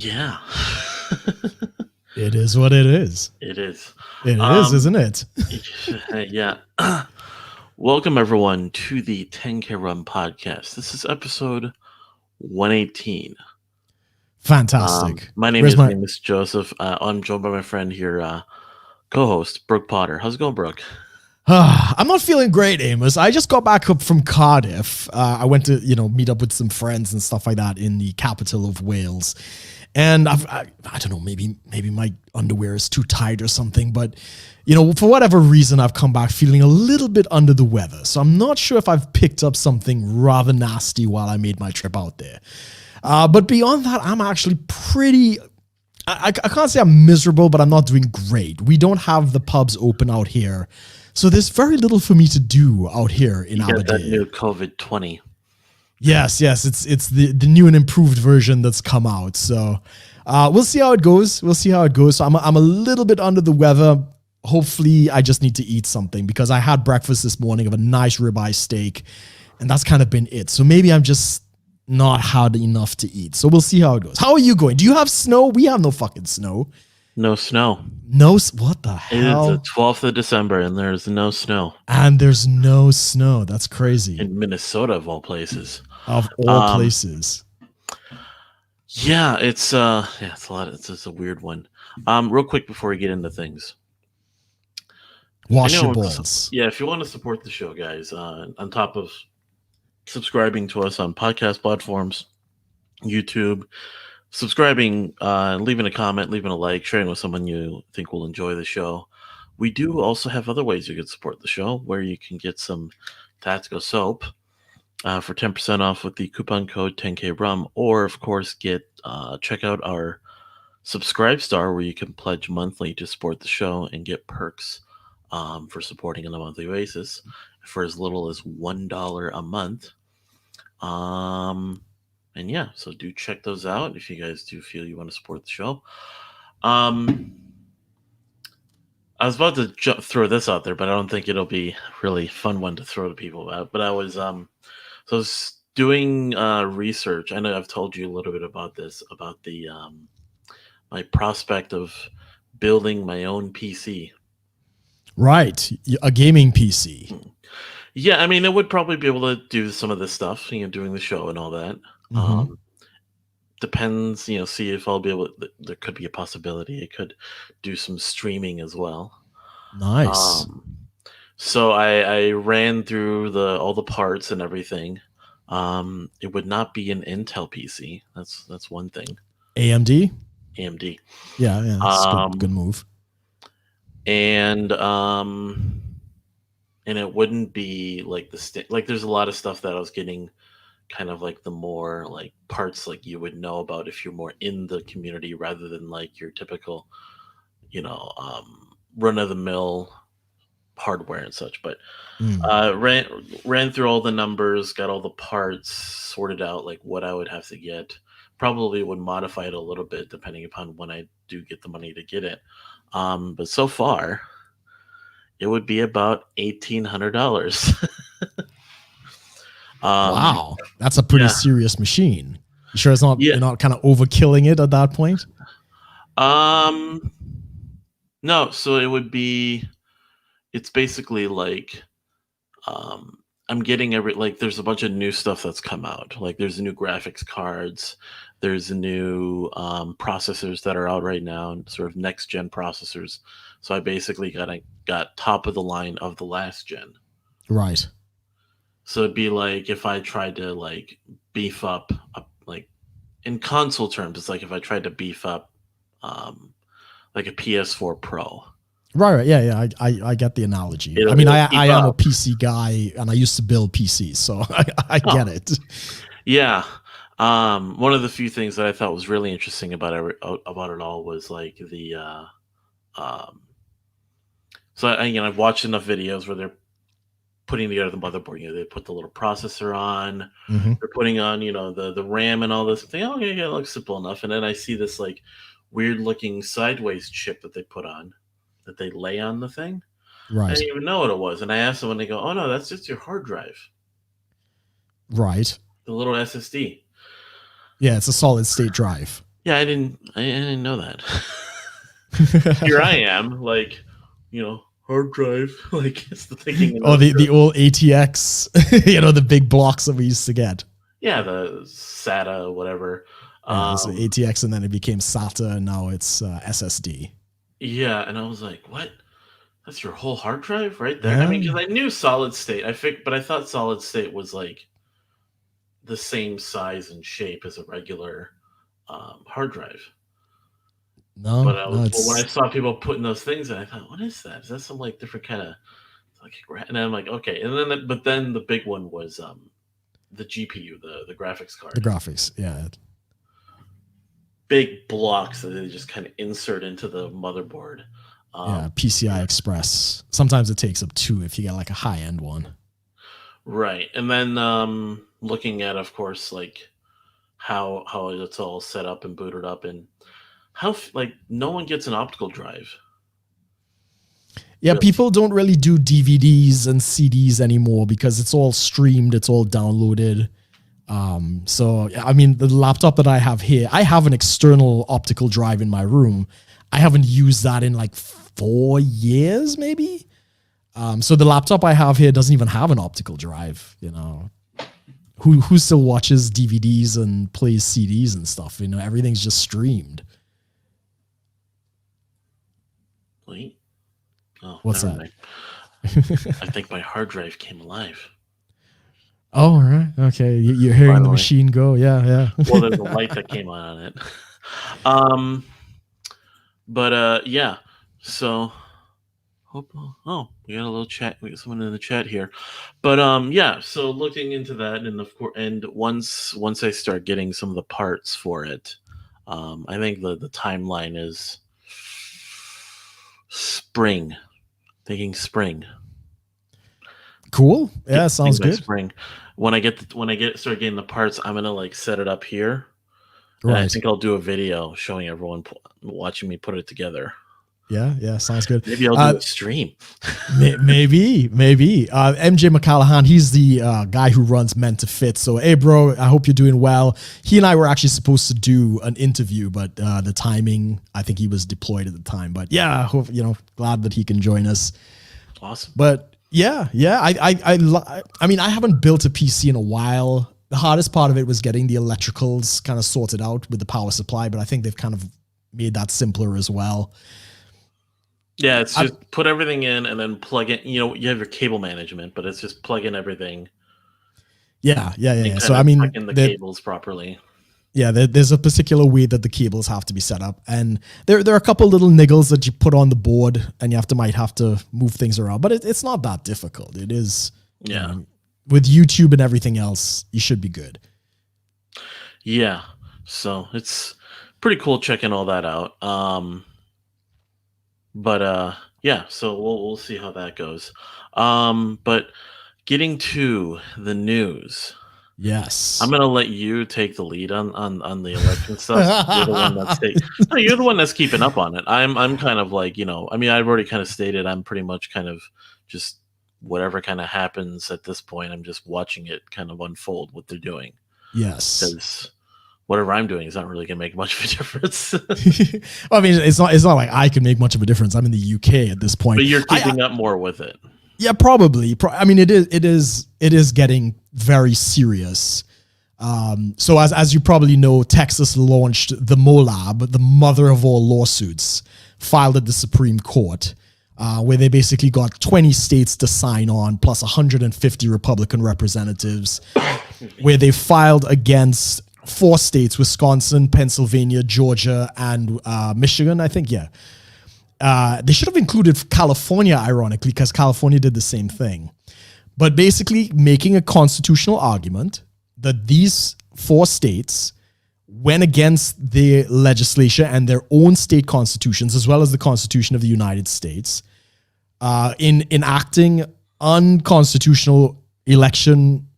Yeah. It is what it is. It is. It is, isn't it? Yeah. Welcome, everyone, to the 10K Run podcast. This is episode 118. Fantastic. My name Where's is my? Amos Joseph. I'm joined by my friend here, co-host, Brook Potter. How's it going, Brook? I'm not feeling great, Amos. I just got back up from Cardiff. I went to meet up with some friends and stuff like that in the capital of Wales. And I don't know, maybe my underwear is too tight or something, but for whatever reason, I've come back feeling a little bit under the weather. So I'm not sure if I've picked up something rather nasty while I made my trip out there. But beyond that, I'm actually pretty. I can't say I'm miserable, but I'm not doing great. We don't have the pubs open out here, so there's very little for me to do out here in Aberdeen. That new COVID-20. Yes, it's the new and improved version that's come out. So we'll see how it goes. So I'm a little bit under the weather. Hopefully, I just need to eat something because I had breakfast this morning of a nice ribeye steak, and that's kind of been it. So maybe I'm just not had enough to eat. So we'll see how it goes. How are you going? Do you have snow? We have no fucking snow. No snow. What the hell? It's the 12th of December and there's no snow. And there's no snow. That's crazy. In Minnesota, of all places. Of all places. Yeah, it's a lot. It's just a weird one. Real quick before we get into things. Wash your balls. Yeah, if you want to support the show, guys, on top of subscribing to us on podcast platforms, YouTube, subscribing, leaving a comment, leaving a like, sharing with someone you think will enjoy the show. We do also have other ways you can support the show, where you can get some tactical soap for 10% off with the coupon code 10KRUM, or of course check out our Subscribe Star, where you can pledge monthly to support the show and get perks for supporting on a monthly basis for as little as $1 a month. And yeah, so do check those out if you guys do feel you want to support the show. I was about to throw this out there, but I don't think it'll be a really fun one to throw to people about. But I was doing research. I know I've told you a little bit about this, about the my prospect of building my own PC. Right, a gaming PC. Yeah, I mean, it would probably be able to do some of this stuff, doing the show and all that. Mm-hmm. Depends, see if I'll be able to, there could be a possibility it could do some streaming as well. Nice. So I ran through all the parts and everything. It would not be an Intel PC. That's one thing. AMD. Yeah, that's good move. And it wouldn't be like there's a lot of stuff that I was getting kind of like the more like parts like you would know about if you're more in the community rather than like your typical, run of the mill hardware and such. But ran through all the numbers, got all the parts sorted out, like what I would have to get. Probably would modify it a little bit depending upon when I do get the money to get it. But so far, it would be about $1,800. Wow, that's a pretty serious machine. You sure it's not? You're not kind of overkilling it at that point? No. So it would be. It's basically like, I'm getting there's a bunch of new stuff that's come out. Like there's new graphics cards. There's new processors that are out right now, sort of next gen processors. So I basically got top of the line of the last gen. Right. So it'd be like if I tried to like beef up, like in console terms, it's like if I tried to beef up like a PS4 Pro. Right. Yeah. I get the analogy. I mean, I am a PC guy and I used to build PCs, so I get it. Yeah. One of the few things that I thought was really interesting about it all was like the so I've watched enough videos where they're putting together the motherboard. They put the little processor on, they're putting on the RAM and all this. I think, okay, yeah, it looks simple enough. And then I see this like weird looking sideways chip that they put on, that they lay on the thing. Right. I didn't even know what it was. And I asked them and they go, oh no, that's just your hard drive. Right. The little SSD. Yeah, it's a solid state drive. Yeah, I didn't know that. Here I am, like, hard drive, like it's the thinking Or another. the old ATX, the big blocks that we used to get. Yeah, the SATA, whatever. Yeah, so Um, ATX, and then it became SATA, and now it's SSD. yeah, and I was like, what? That's your whole hard drive right there? I mean, Yeah. because I knew solid state. But I thought solid state was like the same size and shape as a regular hard drive. No, But no, but when I it's saw people putting those things in, I thought, what is that? Is that some like different kind of like? And I'm like, okay. And then, but then the big one was the GPU, the graphics the card. graphics. Yeah. Big blocks that they just kind of insert into the motherboard. Yeah, PCI Express. Sometimes it takes up 2 if you get like a high end one. Right. And then looking at, of course, like how it's all set up and booted up, and how like no one gets an optical drive. Yeah, Really. people don't really do DVDs and CDs anymore because it's all streamed, it's all downloaded. So I mean, the laptop that I have here, I have an external optical drive in my room. I haven't used that in like 4 years, maybe. So the laptop I have here doesn't even have an optical drive. Who still watches DVDs and plays CDs and stuff? Everything's just streamed. Wait. Oh, What's never that? mind. I think my hard drive came alive. Oh, all right. Okay. You're hearing the Finally. machine go. Yeah, yeah. Well, there's a light that came on it. But yeah. So hope. Oh, we got a little chat. We got someone in the chat here. But yeah. So looking into that, and of course, and once I start getting some of the parts for it, I think the timeline is spring. Thinking spring. Cool. Yeah, sounds By good. spring. When I start getting the parts, I'm gonna like set it up here. And I Right. think I'll do a video showing everyone watching me put it together. Yeah, yeah, sounds good. Maybe I'll do a stream. Maybe. MJ McCallahan, he's the guy who runs Meant to Fit. So, hey, bro, I hope you're doing well. He and I were actually supposed to do an interview, but the timing, I think he was deployed at the time. But yeah, I hope, glad that he can join us. Awesome. But yeah. I mean, I haven't built a PC in a while. The hardest part of it was getting the electricals kind of sorted out with the power supply, but I think they've kind of made that simpler as well. Yeah, it's just put everything in and then plug in. You have your cable management, but it's just plug in everything. Yeah. And So I mean, plug in the cables properly. Yeah, there's a particular way that the cables have to be set up, and there are a couple little niggles that you put on the board, and you might have to move things around. But it's not that difficult. It is. Yeah. With YouTube and everything else, you should be good. Yeah. So it's pretty cool checking all that out. But yeah, so we'll see how that goes. But getting to the news. Yes. I'm gonna let you take the lead on the election stuff. You're the one that's keeping up on it. I'm kind of like, I mean, I've already kind of stated I'm pretty much kind of just whatever kind of happens at this point. I'm just watching it kind of unfold what they're doing. Yes. Because whatever I'm doing is not really gonna make much of a difference. Well, I mean, it's not like I can make much of a difference. I'm in the UK at this point. But you're keeping up more with it. Yeah, probably. I mean, it is getting very serious. So as you probably know, Texas launched the MOLAB, the mother of all lawsuits, filed at the Supreme Court, where they basically got 20 states to sign on, plus 150 Republican representatives, where they filed against 4 states: Wisconsin, Pennsylvania, Georgia, and Michigan, I think. Yeah. They should have included California, ironically, because California did the same thing. But basically making a constitutional argument that these 4 states went against the legislature and their own state constitutions, as well as the Constitution of the United States, in enacting unconstitutional election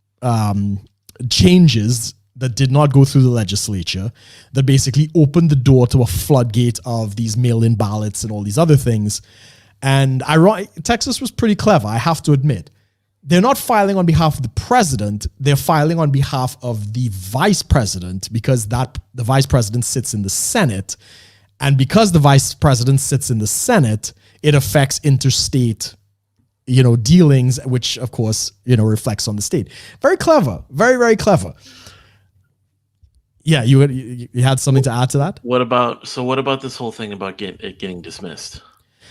changes that did not go through the legislature, that basically opened the door to a floodgate of these mail-in ballots and all these other things. And Texas was pretty clever, I have to admit. they're not filing on behalf of the president. They're filing on behalf of the vice president because the vice president sits in the Senate. And because the vice president sits in the Senate, it affects interstate, dealings, which of course, reflects on the state. Very clever. Very, very clever. Yeah, you had something to add to that? What about this whole thing about it getting dismissed?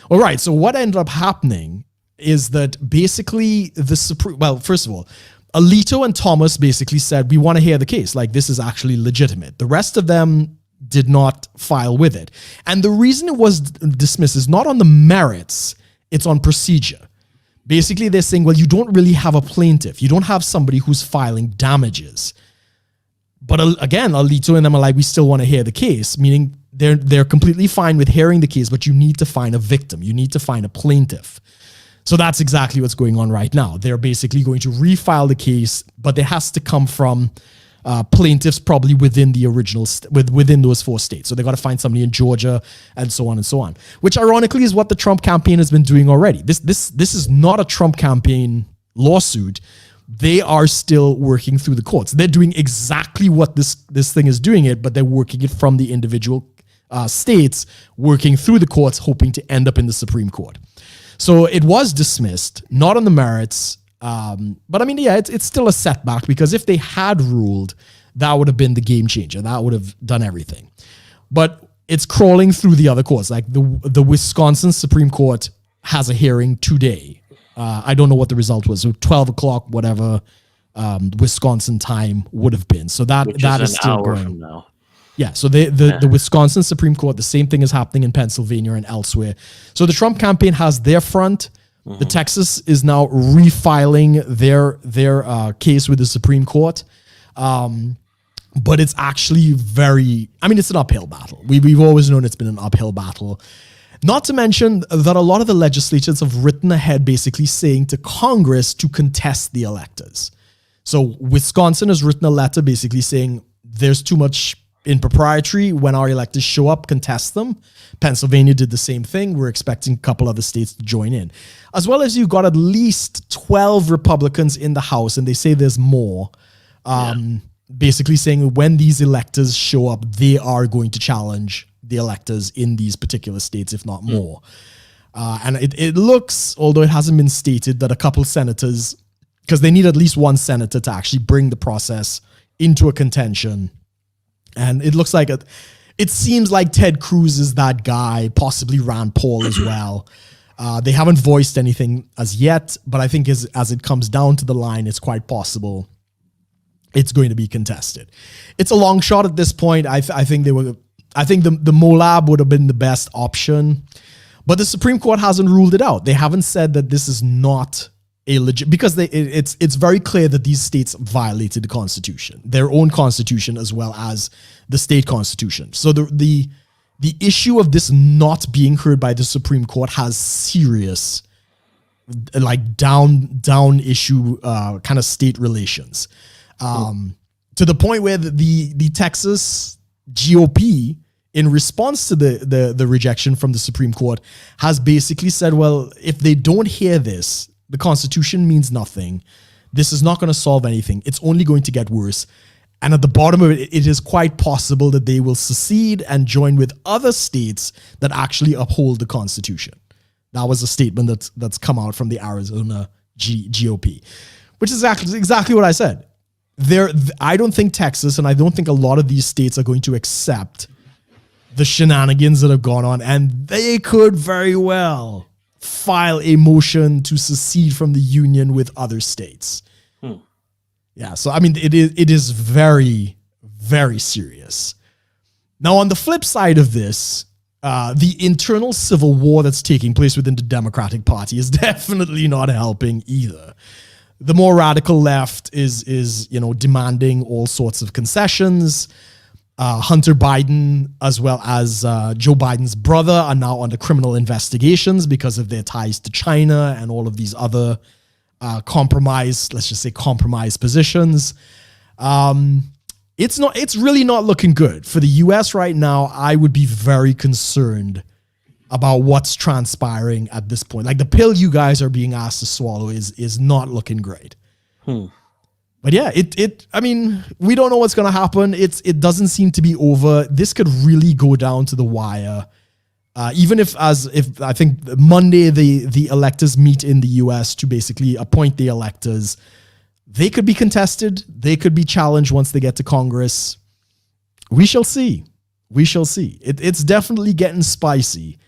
All right. So what ended up happening is that basically first of all, Alito and Thomas basically said, we want to hear the case. Like, this is actually legitimate. The rest of them did not file with it. And the reason it was dismissed is not on the merits, it's on procedure. Basically, they're saying, well, you don't really have a plaintiff. You don't have somebody who's filing damages. But again, Alito and them are like, we still want to hear the case, meaning they're completely fine with hearing the case, but you need to find a victim. You need to find a plaintiff. So that's exactly what's going on right now. They're basically going to refile the case, but it has to come from plaintiffs probably within the original, within those 4 states. So they got to find somebody in Georgia and so on and so on, which ironically is what the Trump campaign has been doing already. This is not a Trump campaign lawsuit. They are still working through the courts. They're doing exactly what this thing is doing it, but they're working it from the individual states, working through the courts, hoping to end up in the Supreme Court. So it was dismissed, not on the merits. But I mean, yeah, it's still a setback because if they had ruled, that would have been the game changer. That would have done everything. But it's crawling through the other courts. Like the Wisconsin Supreme Court has a hearing today. I don't know what the result was. So 12 o'clock, whatever Wisconsin time would have been. So that is still going. From now. Yeah, so the Wisconsin Supreme Court, the same thing is happening in Pennsylvania and elsewhere. So the Trump campaign has their front. Mm-hmm. The Texas is now refiling their case with the Supreme Court. But it's actually it's an uphill battle. We've always known it's been an uphill battle. Not to mention that a lot of the legislatures have written ahead basically saying to Congress to contest the electors. So Wisconsin has written a letter basically saying there's too much impropriety when our electors show up, contest them. Pennsylvania did the same thing. We're expecting a couple other states to join in. As well as you got at least 12 Republicans in the House, and they say there's more, basically saying when these electors show up, they are going to challenge the electors in these particular states, if not more. And it looks, although it hasn't been stated, that a couple senators, because they need at least one senator to actually bring the process into a contention. And it looks like it seems like Ted Cruz is that guy, possibly Rand Paul as well. They haven't voiced anything as yet, but I think as it comes down to the line, it's quite possible it's going to be contested. It's a long shot at this point. I think the Mollab would have been the best option, but the Supreme Court hasn't ruled it out. They haven't said that this is not a legit, because it's very clear that these states violated the Constitution, their own Constitution as well as the state Constitution. So the issue of this not being heard by the Supreme Court has serious, like down issue kind of state relations, to the point where the Texas GOP, in response to the rejection from the Supreme Court, has basically said, well, if they don't hear this, the Constitution means nothing. This is not going to solve anything. It's only going to get worse. And at the bottom of it, it is quite possible that they will secede and join with other states that actually uphold the Constitution. That was a statement that's come out from the Arizona GOP, which is exactly what I said. I don't think Texas and I don't think a lot of these states are going to accept the shenanigans that have gone on, and they could very well file a motion to secede from the union with other states. Yeah, so I mean, it is very, very serious. Now, on the flip side of this, the internal civil war that's taking place within the Democratic Party is definitely not helping either. The more radical left is demanding all sorts of concessions. Hunter Biden, as well as Joe Biden's brother, are now under criminal investigations because of their ties to China and all of these other compromise positions. It's really not looking good for the U.S. right now. I would be very concerned about what's transpiring at this point. Like the pill you guys are being asked to swallow is not looking great. But yeah, I mean, we don't know what's going to happen. It doesn't seem to be over. This could really go down to the wire. Even if I think Monday the electors meet in the US to basically appoint the electors, they could be contested. They could be challenged once they get to Congress. We shall see. We shall see. It's definitely getting spicy.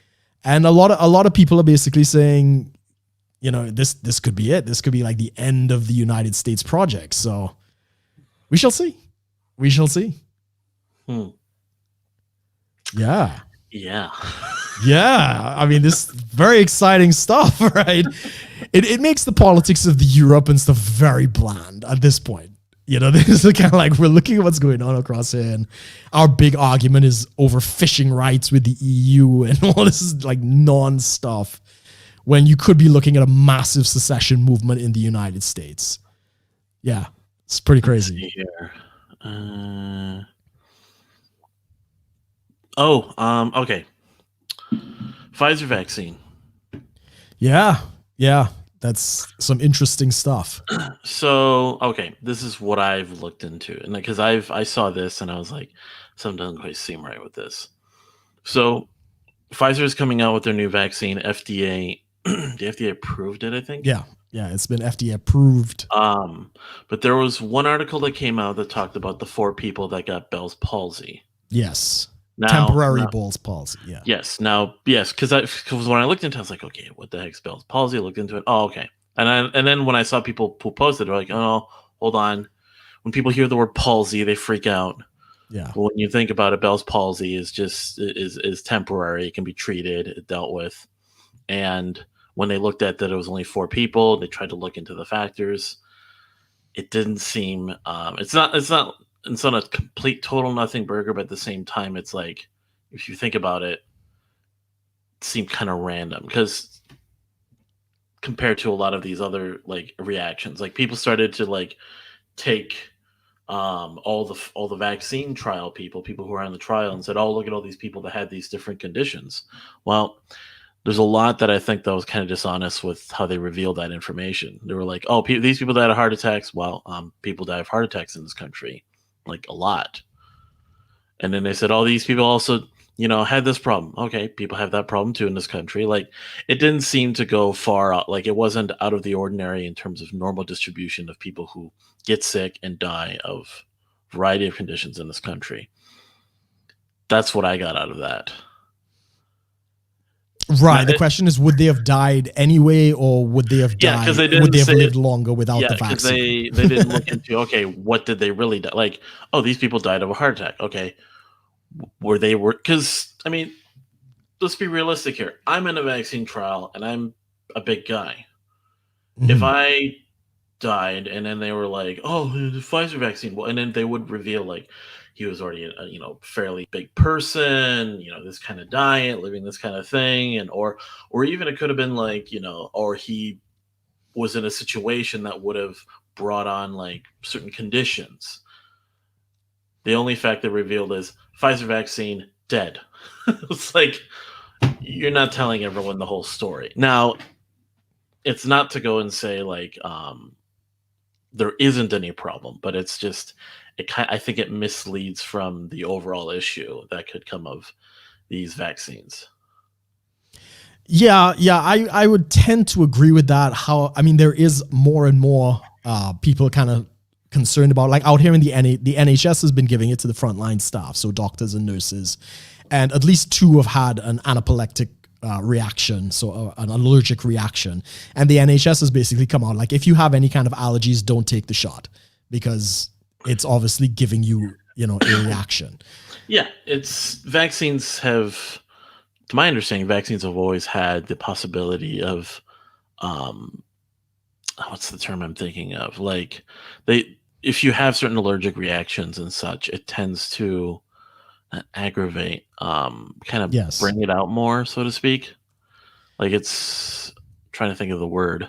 And a lot of people are basically saying, you know, this could be it. This could be like the end of the United States project. So we shall see. We shall see. Yeah. Yeah. Yeah. I mean, this very exciting stuff, right? It makes the politics of the Europe and stuff very bland at this point. You know, this is kind of like we're looking at what's going on across here, and our big argument is over fishing rights with the EU and all this is like non-stuff when you could be looking at a massive secession movement in the United States. Yeah, it's pretty crazy. Let's see here. Okay. Pfizer vaccine. Yeah, that's some interesting stuff. So, okay, this is what I've looked into, and because I saw this and I was like, something doesn't quite seem right with this. So, Pfizer is coming out with their new vaccine. FDA, the FDA approved it, I think. Yeah, it's been FDA approved. But there was one article that came out that talked about the 4 people that got Bell's palsy. Yes. Temporary Bell's palsy. Yeah. Yes. Now, yes, because when I looked into it, I was like, okay, what the heck's Bell's palsy? I looked into it. Oh, okay. And then when I saw people who posted, they're like, oh, hold on. When people hear the word palsy, they freak out. Yeah. But when you think about it, Bell's palsy is just is temporary. It can be treated, dealt with. And when they looked at that, it was only 4 people. They tried to look into the factors. It didn't seem. It's not a complete total nothing burger, but at the same time, it's like if you think about it, it seemed kind of random because compared to a lot of these other like reactions, like people started to like take all the vaccine trial people who are on the trial and said, oh, look at all these people that had these different conditions. Well, there's a lot that I think that was kind of dishonest with how they revealed that information. They were like, oh, these people died of heart attacks. Well, people die of heart attacks in this country, like a lot. And then they said, oh, these people also, had this problem. Okay, people have that problem too in this country. Like, it didn't seem to go far out. Like, it wasn't out of the ordinary in terms of normal distribution of people who get sick and die of a variety of conditions in this country. That's what I got out of that. Right. The question is, would they have died anyway, or would they have died? Would they have lived longer without the vaccine? They didn't look into, okay, what did they really die? Like, oh, these people died of a heart attack. Okay. Because, I mean, let's be realistic here. I'm in a vaccine trial and I'm a big guy. Mm-hmm. If I died and then they were like, oh, the Pfizer vaccine, well, and then they would reveal like, he was already a fairly big person, this kind of diet, living this kind of thing, and or even it could have been like, or he was in a situation that would have brought on like certain conditions. The only fact that revealed is Pfizer vaccine, dead. It's like, you're not telling everyone the whole story. Now, it's not to go and say like there isn't any problem, but it's just I think it misleads from the overall issue that could come of these vaccines. Yeah, I would tend to agree with that. There is more and more people kind of concerned about, like out here in the NHS has been giving it to the frontline staff, so doctors and nurses, and at least 2 have had an anaphylactic reaction, so an allergic reaction, and the NHS has basically come out like, if you have any kind of allergies, don't take the shot because it's obviously giving you, a reaction. Yeah, vaccines have, to my understanding, vaccines have always had the possibility of, what's the term I'm thinking of? Like, if you have certain allergic reactions and such, it tends to aggravate, kind of bring it out more, so to speak. Like, it's trying to think of the word.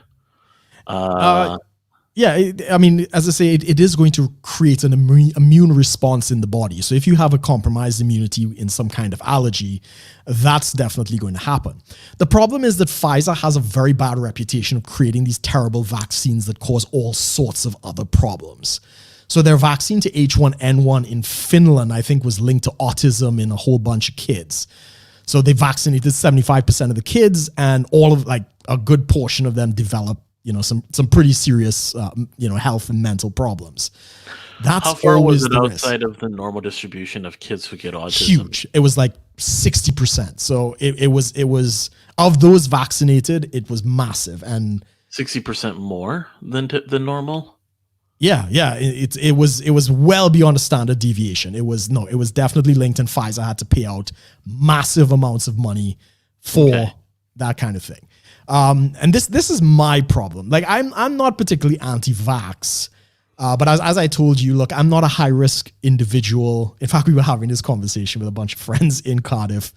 Yeah, I mean, as I say, it is going to create an immune response in the body. So if you have a compromised immunity in some kind of allergy, that's definitely going to happen. The problem is that Pfizer has a very bad reputation of creating these terrible vaccines that cause all sorts of other problems. So their vaccine to H1N1 in Finland, I think, was linked to autism in a whole bunch of kids. So they vaccinated 75% of the kids, and all of like a good portion of them developed, some pretty serious, health and mental problems. That's how far always was it the outside risk. of the normal distribution of kids who get autism? Huge. It was like 60%. So it was of those vaccinated, it was massive. And 60% more than normal. Yeah, it was well beyond a standard deviation. It was definitely linked, and Pfizer had to pay out massive amounts of money for that kind of thing. And this is my problem. Like I'm not particularly anti-vax, but as I told you, look, I'm not a high risk individual. In fact, we were having this conversation with a bunch of friends in Cardiff,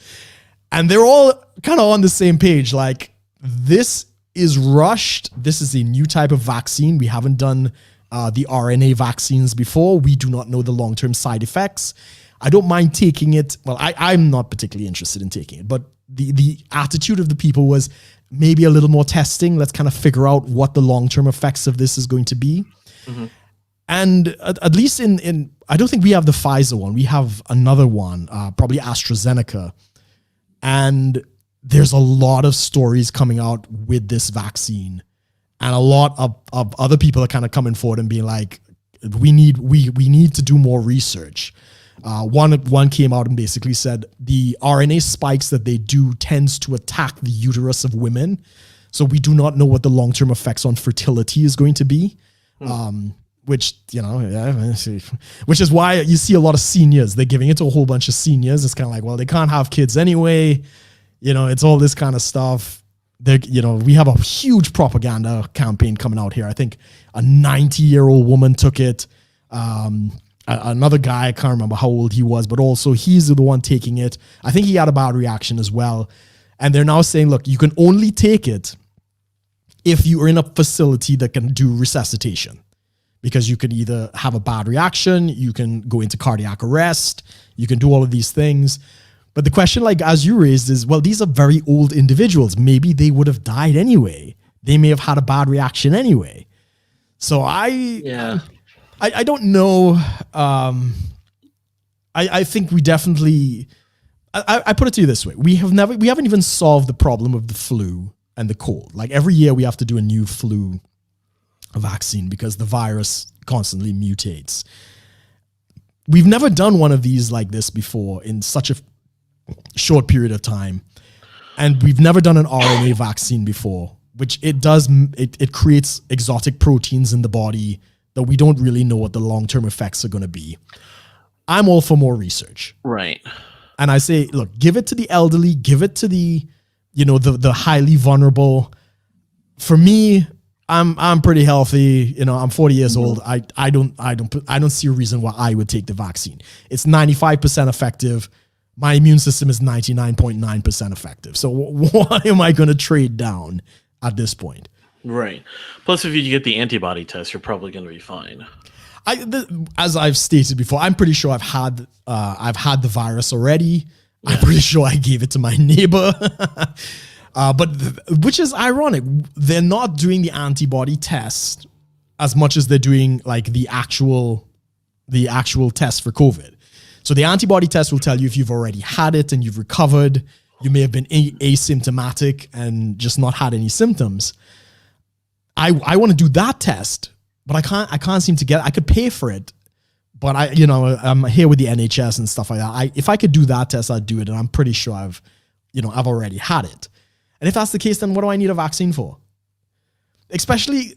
and they're all kind of on the same page. Like, this is rushed. This is a new type of vaccine. We haven't done the RNA vaccines before. We do not know the long-term side effects. I don't mind taking it. Well, I'm not particularly interested in taking it, but the attitude of the people was maybe a little more testing. Let's kind of figure out what the long-term effects of this is going to be. Mm-hmm. And at least in I don't think we have the Pfizer one. We have another one, probably AstraZeneca. And there's a lot of stories coming out with this vaccine. And a lot of other people are kind of coming forward and being like, we need to do more research. One came out and basically said the RNA spikes that they do tends to attack the uterus of women. So we do not know what the long-term effects on fertility is going to be. Which is why you see a lot of seniors. They're giving it to a whole bunch of seniors. It's kind of like, well, they can't have kids anyway. It's all this kind of stuff. We have a huge propaganda campaign coming out here. I think a 90-year-old woman took it. Another guy, I can't remember how old he was, but also he's the one taking it. I think he had a bad reaction as well. And they're now saying, look, you can only take it if you're in a facility that can do resuscitation, because you can either have a bad reaction, you can go into cardiac arrest, you can do all of these things. But the question, like, as you raised, is, well, these are very old individuals. Maybe they would have died anyway. They may have had a bad reaction anyway. So I don't know. I think we definitely, I put it to you this way. We haven't even solved the problem of the flu and the cold. Like, every year we have to do a new flu vaccine because the virus constantly mutates. We've never done one of these like this before in such a short period of time. And we've never done an RNA vaccine before, which it creates exotic proteins in the body that we don't really know what the long-term effects are going to be. I'm all for more research. Right. And I say, look, give it to the elderly, give it to the highly vulnerable. For me, I'm pretty healthy. I'm 40 years old. I don't see a reason why I would take the vaccine. It's 95% effective. My immune system is 99.9% effective. So why am I going to trade down at this point? Right. Plus, if you get the antibody test, you're probably going to be fine. As I've stated before, I'm pretty sure I've had the virus already. Yeah. I'm pretty sure I gave it to my neighbor. But which is ironic. They're not doing the antibody test as much as they're doing like the actual test for COVID. So the antibody test will tell you if you've already had it and you've recovered. You may have been asymptomatic and just not had any symptoms. I want to do that test, but I can't seem to get it. I could pay for it, but I'm here with the NHS and stuff like that. If I could do that test, I'd do it, and I'm pretty sure I've already had it. And if that's the case, then what do I need a vaccine for? Especially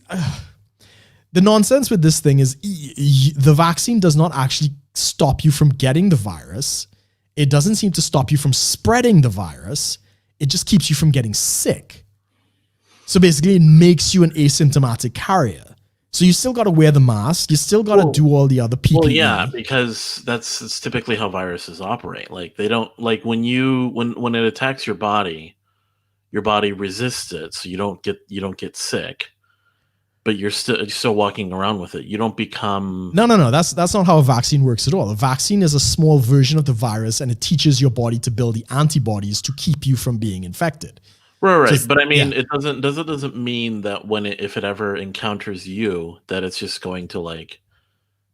the nonsense with this thing is the vaccine does not actually stop you from getting the virus. It doesn't seem to stop you from spreading the virus. It just keeps you from getting sick. So basically, it makes you an asymptomatic carrier. So you still got to wear the mask. You still got to do all the other PPE. Well, yeah, because that's typically how viruses operate. Like, they don't, like, when it attacks your body resists it, so you don't get sick. but you're still walking around with it. You don't become No. That's not how a vaccine works at all. A vaccine is a small version of the virus, and it teaches your body to build the antibodies to keep you from being infected. right. Just- But I mean, yeah. it doesn't mean that if it ever encounters you, that it's just going to like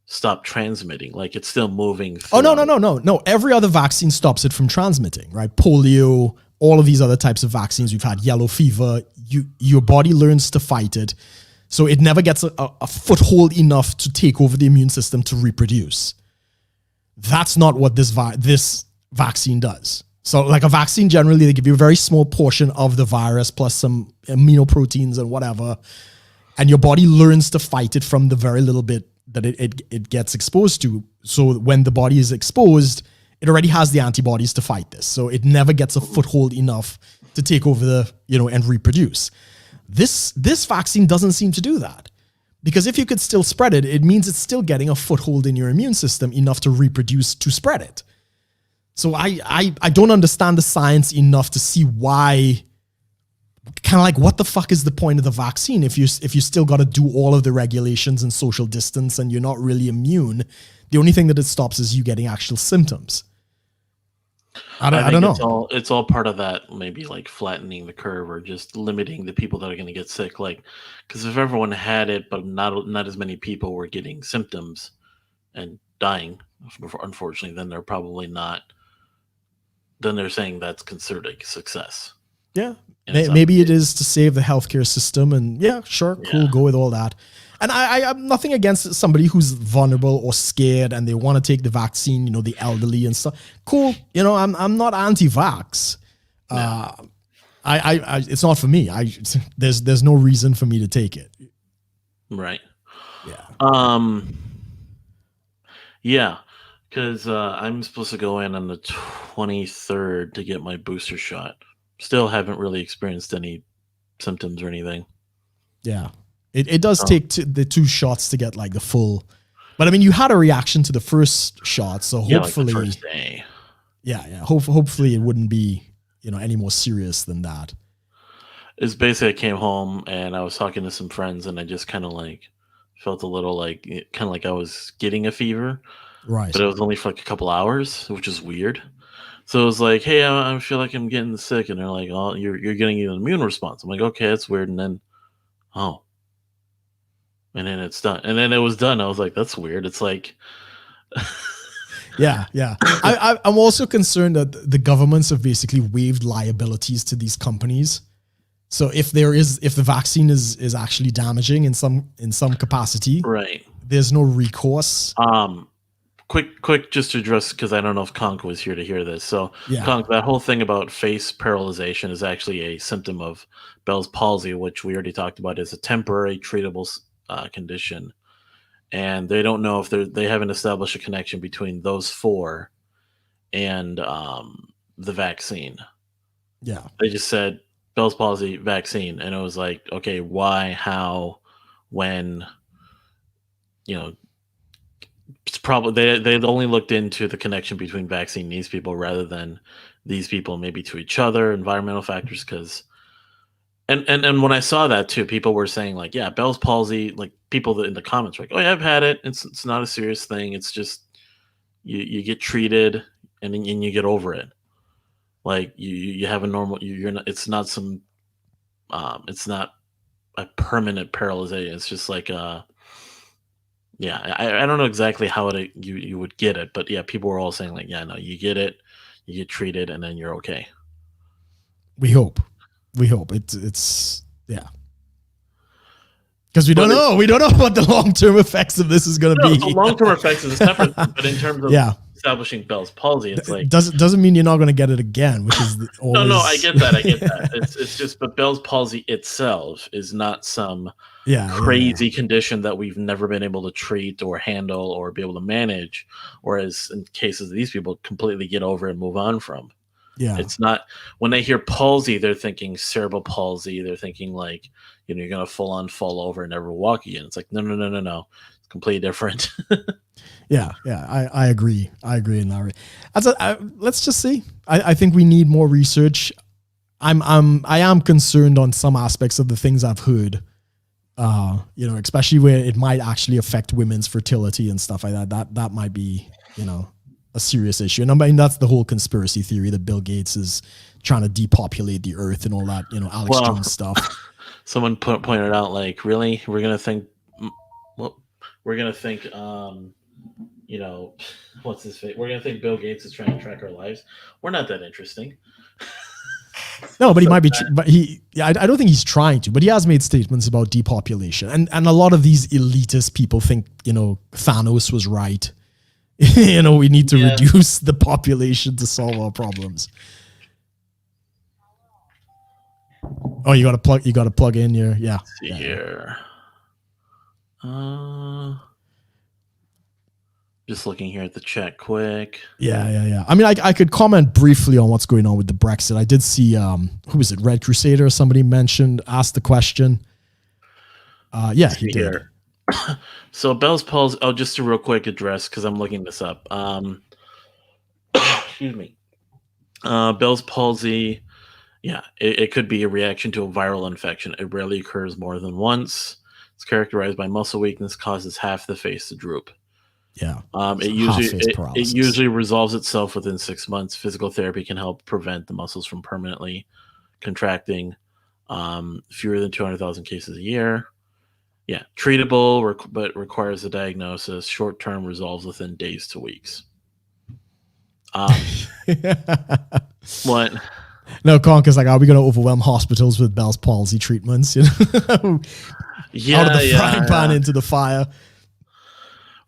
stop transmitting. Like it's still moving through. Oh, no. Every other vaccine stops it from transmitting, right? Polio, all of these other types of vaccines. We've had yellow fever. Your body learns to fight it. So it never gets a foothold enough to take over the immune system to reproduce. That's not what this vaccine does. So like a vaccine, generally, they give you a very small portion of the virus plus some amino proteins and whatever. And your body learns to fight it from the very little bit that it gets exposed to. So when the body is exposed, it already has the antibodies to fight this. So it never gets a foothold enough to take over and reproduce. This vaccine doesn't seem to do that, because if you could still spread it, it means it's still getting a foothold in your immune system enough to reproduce to spread it. So I don't understand the science enough to see why. Kind of like, what the fuck is the point of the vaccine if you still got to do all of the regulations and social distance and you're not really immune? The only thing that it stops is you getting actual symptoms. I don't know. It's all part of that, maybe like flattening the curve or just limiting the people that are going to get sick. Like, because if everyone had it, but not as many people were getting symptoms and dying, unfortunately, then they're probably not. Then they're saying that's considered a success. Yeah, maybe it is to save the healthcare system, and yeah, sure, cool, go with all that. And I have nothing against somebody who's vulnerable or scared and they want to take the vaccine, the elderly and stuff. Cool. I'm not anti-vax. No. I it's not for me. There's no reason for me to take it. Right. Yeah. Yeah. Because I'm supposed to go in on the 23rd to get my booster shot. Still haven't really experienced any symptoms or anything. Yeah. It does take the 2 shots to get like the full, but I mean, you had a reaction to the first shot, so hopefully, like the first day. Yeah. Hopefully, it wouldn't be any more serious than that. It's basically I came home and I was talking to some friends and I just kind of like felt a little like kind of like I was getting a fever, right? But it was only for like a couple hours, which is weird. So it was like, hey, I feel like I'm getting sick, and they're like, oh, you're getting an immune response. I'm like, okay, that's weird, and then, oh. And then it's done. And then it was done. I was like, that's weird. It's like, yeah. I'm also concerned that the governments have basically waived liabilities to these companies. So if the vaccine is actually damaging in some capacity, right, there's no recourse. Quick, just to address, because I don't know if Conk was here to hear this. So, yeah. Conk, that whole thing about face paralyzation is actually a symptom of Bell's palsy, which we already talked about is a temporary treatable condition, and they don't know if they haven't established a connection between those 4 and the vaccine. Yeah, they just said Bell's palsy vaccine, and it was like, okay, why, how, when? It's probably they only looked into the connection between vaccine and these people rather than these people maybe to each other, environmental factors, because. And when I saw that too, people were saying like, yeah, Bell's palsy, like people in the comments were like, oh yeah, I've had it. It's not a serious thing. It's just you get treated and you get over it. Like you have a normal, you're not, it's not some, it's not a permanent paralysis. It's just like, yeah, I don't know exactly how you would get it, but yeah, people were all saying like, yeah, no, you get it, you get treated, and then you're okay. We hope it's yeah, because we don't know what the long-term effects of this is going to be. The long-term effects is separate, but in terms of establishing Bell's palsy, it's like doesn't mean you're not going to get it again, which is always... no, I get that. It's just, but Bell's palsy itself is not some crazy condition that we've never been able to treat or handle or be able to manage, whereas in cases of these people completely get over and move on from. Yeah, it's not, when they hear palsy, they're thinking cerebral palsy. They're thinking like, you're going to full on fall over and never walk again. It's like, no. It's completely different. Yeah. I agree. I agree in that. Let's just see. I think we need more research. I am concerned on some aspects of the things I've heard Especially where it might actually affect women's fertility and stuff like that. That might be, a serious issue. And I mean, that's the whole conspiracy theory that Bill Gates is trying to depopulate the earth and all that, Alex Jones stuff. Someone pointed out, like, really, we're gonna think, what's his face? We're gonna think Bill Gates is trying to track our lives. We're not that interesting. No, but he might be. I don't think he's trying to. But he has made statements about depopulation, and a lot of these elitist people think Thanos was right. We need to reduce the population to solve our problems. Oh, you got to plug in your Let's see here. Just looking here at the chat quick. Yeah. I mean, I could comment briefly on what's going on with the Brexit. I did see, who was it? Red Crusader, somebody asked the question. Yeah, he did. So Bell's palsy, just a real quick address, because I'm looking this up. Excuse me. Bell's palsy, it could be a reaction to a viral infection. It rarely occurs more than once. It's characterized by muscle weakness, causes half the face to droop. Yeah. It usually resolves itself within 6 months. Physical therapy can help prevent the muscles from permanently contracting. Fewer than 200,000 cases a year. Yeah, treatable, but requires a diagnosis. Short-term resolves within days to weeks. What? No, Conker's like, are we going to overwhelm hospitals with Bell's palsy treatments? Out of the frying pan into the fire.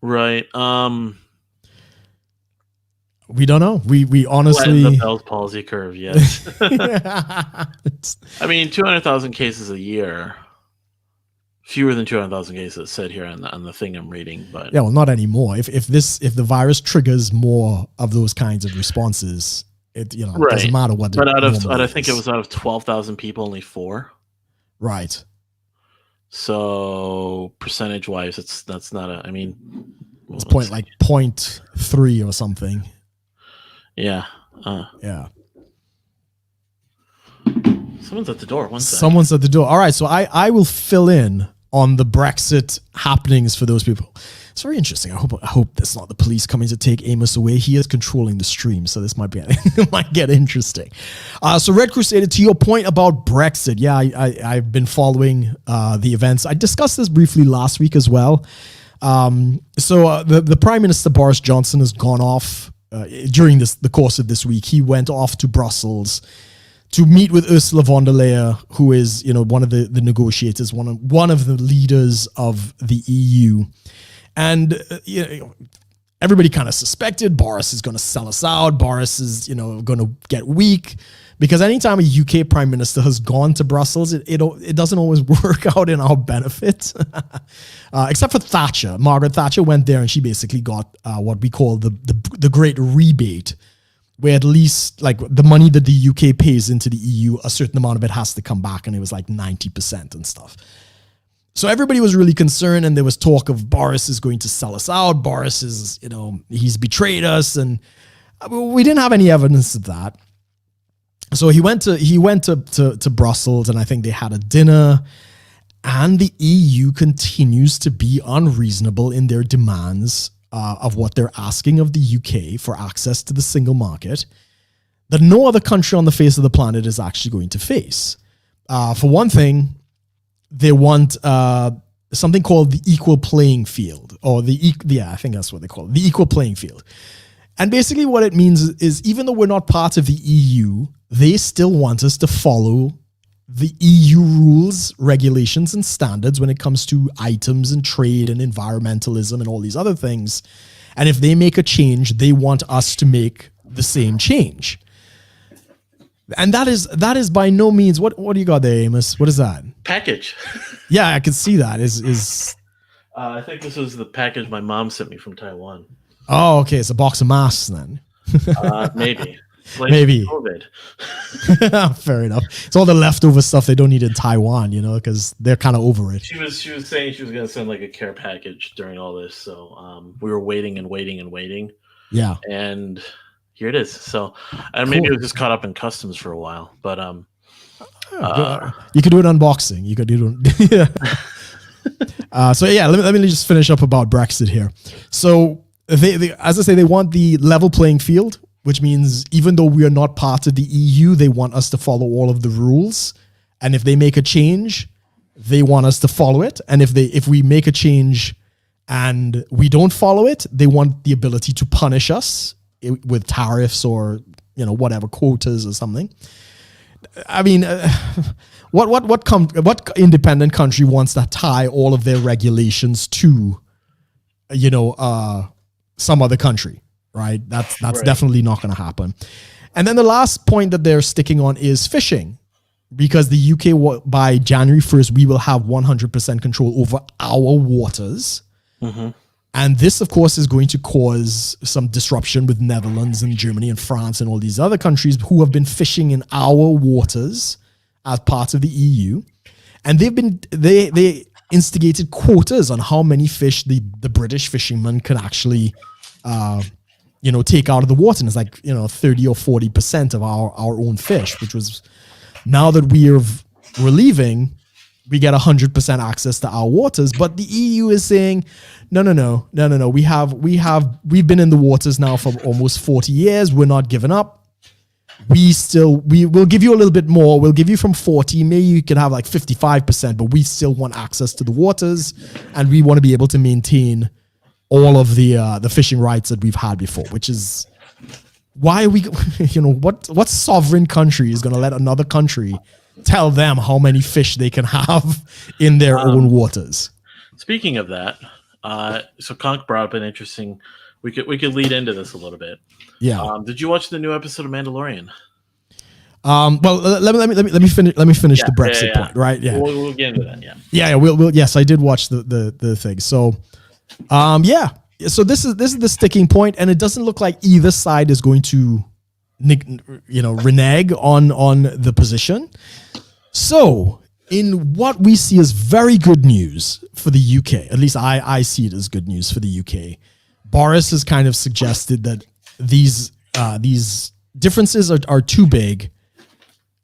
Right. We don't know. We honestly the Bell's palsy curve. Yes. I mean, 200,000 cases a year. Fewer than 200,000 cases said here on the thing I'm reading, but well, not anymore. If the virus triggers more of those kinds of responses, it doesn't matter what. But I think it was out of 12,000 people, only 4. Right. So percentage wise, that's not a. I mean, it's 0.3 or something. Yeah. Yeah. Someone's at the door. One second. Someone's at the door. All right, so I will fill in on the Brexit happenings for those people. It's very interesting. I hope that's not the police coming to take Amos away. He is controlling the stream, so this might get interesting. So Red Crusader, to your point about Brexit, yeah, I've been following the events. I discussed this briefly last week as well. So the Prime Minister Boris Johnson has gone off during the course of this week. He went off to Brussels to meet with Ursula von der Leyen, who is, one of the negotiators, one of the leaders of the EU. And, everybody kind of suspected Boris is going to sell us out. Boris is, going to get weak, because anytime a UK prime minister has gone to Brussels, it doesn't always work out in our benefit. Except for Thatcher. Margaret Thatcher went there and she basically got what we call the great rebate, where at least like the money that the UK pays into the EU, a certain amount of it has to come back, and it was like 90% and stuff. So everybody was really concerned, and there was talk of Boris is going to sell us out. Boris is, he's betrayed us, and we didn't have any evidence of that. So he went to Brussels, and I think they had a dinner, and the EU continues to be unreasonable in their demands of what they're asking of the UK for access to the single market that no other country on the face of the planet is actually going to face. For one thing, they want something called the equal playing field, or I think that's what they call it, the equal playing field. And basically what it means is even though we're not part of the EU, they still want us to follow the EU rules, regulations, and standards when it comes to items and trade and environmentalism and all these other things. And if they make a change, they want us to make the same change. And that is by no means what do you got there, Amos? What is that? Package. Yeah, I can see that. I think this was the package my mom sent me from Taiwan. Oh, okay. It's a box of masks then. Maybe. Maybe. Fair enough. It's all the leftover stuff they don't need in Taiwan, because they're kind of over it. She was saying she was going to send like a care package during all this, so we were waiting and waiting and waiting. Yeah. And here it is. So maybe it was just caught up in customs for a while, but you could do an unboxing. You could do it. So yeah, let me just finish up about Brexit here. So they, as I say, they want the level playing field, which means even though we are not part of the EU, they want us to follow all of the rules. And if they make a change, they want us to follow it. And if we make a change and we don't follow it, they want the ability to punish us with tariffs or whatever, quotas or something. I mean, what independent country wants to tie all of their regulations to, some other country, right? That's Right. definitely not going to happen. And then the last point that they're sticking on is fishing, because the UK, by January 1st, we will have 100% control over our waters. Mm-hmm. And this, of course, is going to cause some disruption with Netherlands and Germany and France and all these other countries who have been fishing in our waters as part of the EU. And they instigated quotas on how many fish the British fishermen could actually, take out of the water. And it's like, 30 or 40% of our own fish, which was, now that we're leaving, we get 100% access to our waters. But the EU is saying, no. We've been in the waters now for almost 40 years. We're not giving up. We will give you a little bit more. We'll give you from 40. Maybe you can have like 55%, but we still want access to the waters, and we want to be able to maintain all of the fishing rights that we've had before, which is why are we, what sovereign country is going to let another country tell them how many fish they can have in their own waters? Speaking of that, so Conk brought up an interesting. We could lead into this a little bit. Yeah. Did you watch the new episode of Mandalorian? Well, let me finish the Brexit point, right? Yeah. We'll get into that. Yeah. Yeah. We'll. Yes, I did watch the thing. So, yeah. So this is the sticking point, and it doesn't look like either side is going to, renege on the position. So, in what we see as very good news for the UK, at least I see it as good news for the UK, Boris has kind of suggested that these differences are too big.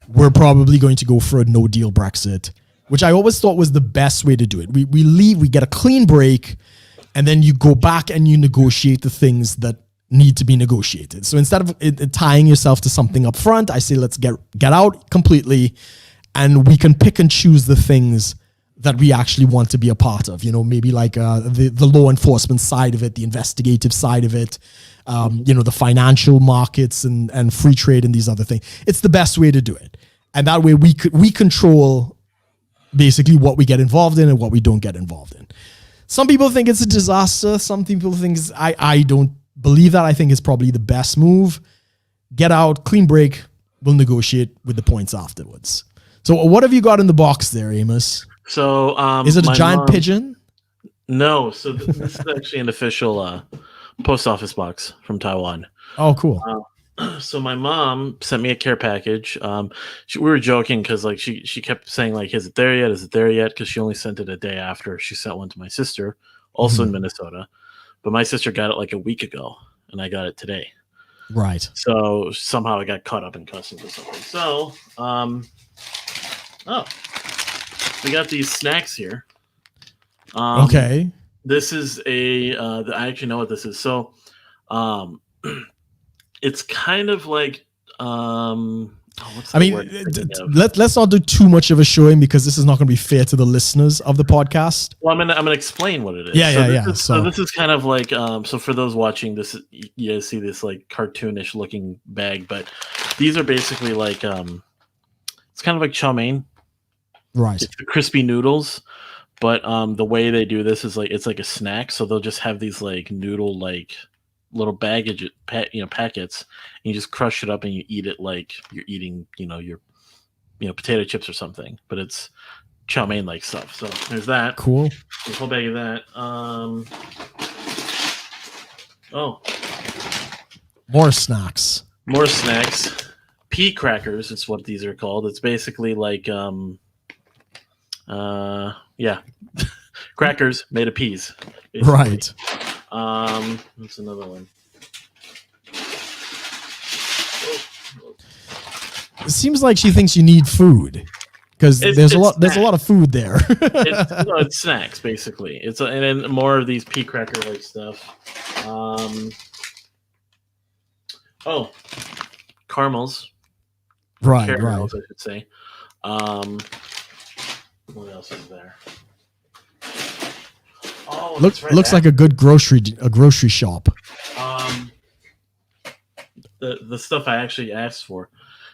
We're probably going to go for a no-deal Brexit, which I always thought was the best way to do it. We leave, we get a clean break, and then you go back and you negotiate the things that need to be negotiated. So instead of tying yourself to something up front, I say let's get out completely, and we can pick and choose the things that we actually want to be a part of. Maybe like the law enforcement side of it, the investigative side of it, the financial markets and free trade and these other things. It's the best way to do it. And that way we control basically what we get involved in and what we don't get involved in. Some people think it's a disaster. Some people think I don't believe that. I think it's probably the best move. Get out, clean break. We'll negotiate with the points afterwards. So what have you got in the box there, Amos? So is it a giant pigeon? No. So this is actually an official post office box from Taiwan. Oh, cool. So my mom sent me a care package. We were joking because like she kept saying like, "Is it there yet? Is it there yet?" Because she only sent it a day after. She sent one to my sister, also in Minnesota, but my sister got it like a week ago, and I got it today. Right. So somehow I got caught up in customs or something. So, we got these snacks here. Okay. This is I actually know what this is. So, it's kind of like, let's not do too much of a showing because this is not going to be fair to the listeners of the podcast. Well, I'm gonna explain what it is. So this is kind of like, so for those watching this, you guys see this like cartoonish looking bag, but these are basically like, it's kind of like chow mein. Right. It's the crispy noodles, but the way they do this is like it's like a snack. So they'll just have these like noodle like little packets, and you just crush it up and you eat it like you're eating your potato chips or something. But it's chow mein like stuff. So there's that. Cool. There's a whole bag of that. More snacks. Pea crackers. It's what these are called. It's basically like crackers made of peas. Basically. Right. That's another one. It seems like she thinks you need food. Because there's a lot snacks. of food there. It's snacks basically. And then more of these pea cracker like stuff. Caramels. Caramels, I should say. What else is there? Oh, looks like a good grocery shop. The stuff I actually asked for,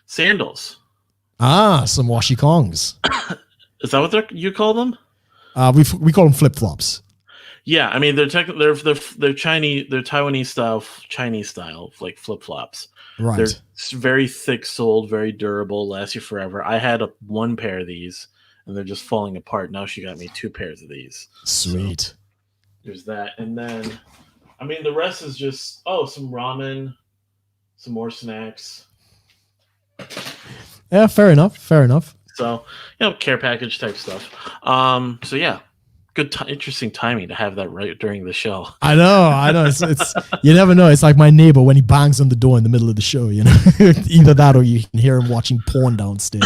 sandals. Some washi kongs. Is that what you call them? We call them flip flops. Yeah, I mean they're Chinese, they're Taiwanese style, Chinese style like flip flops. Right. They're very thick soled, very durable, last you forever. I had one pair of these, and they're just falling apart. Now she got me 2 pairs of these. Sweet. So there's that, and then, I mean, the rest is just some ramen, some more snacks. Yeah, fair enough. So care package type stuff. So yeah. Good, interesting timing to have that right during the show. I know. It's you never know. It's like my neighbor when he bangs on the door in the middle of the show. Either that or you can hear him watching porn downstairs.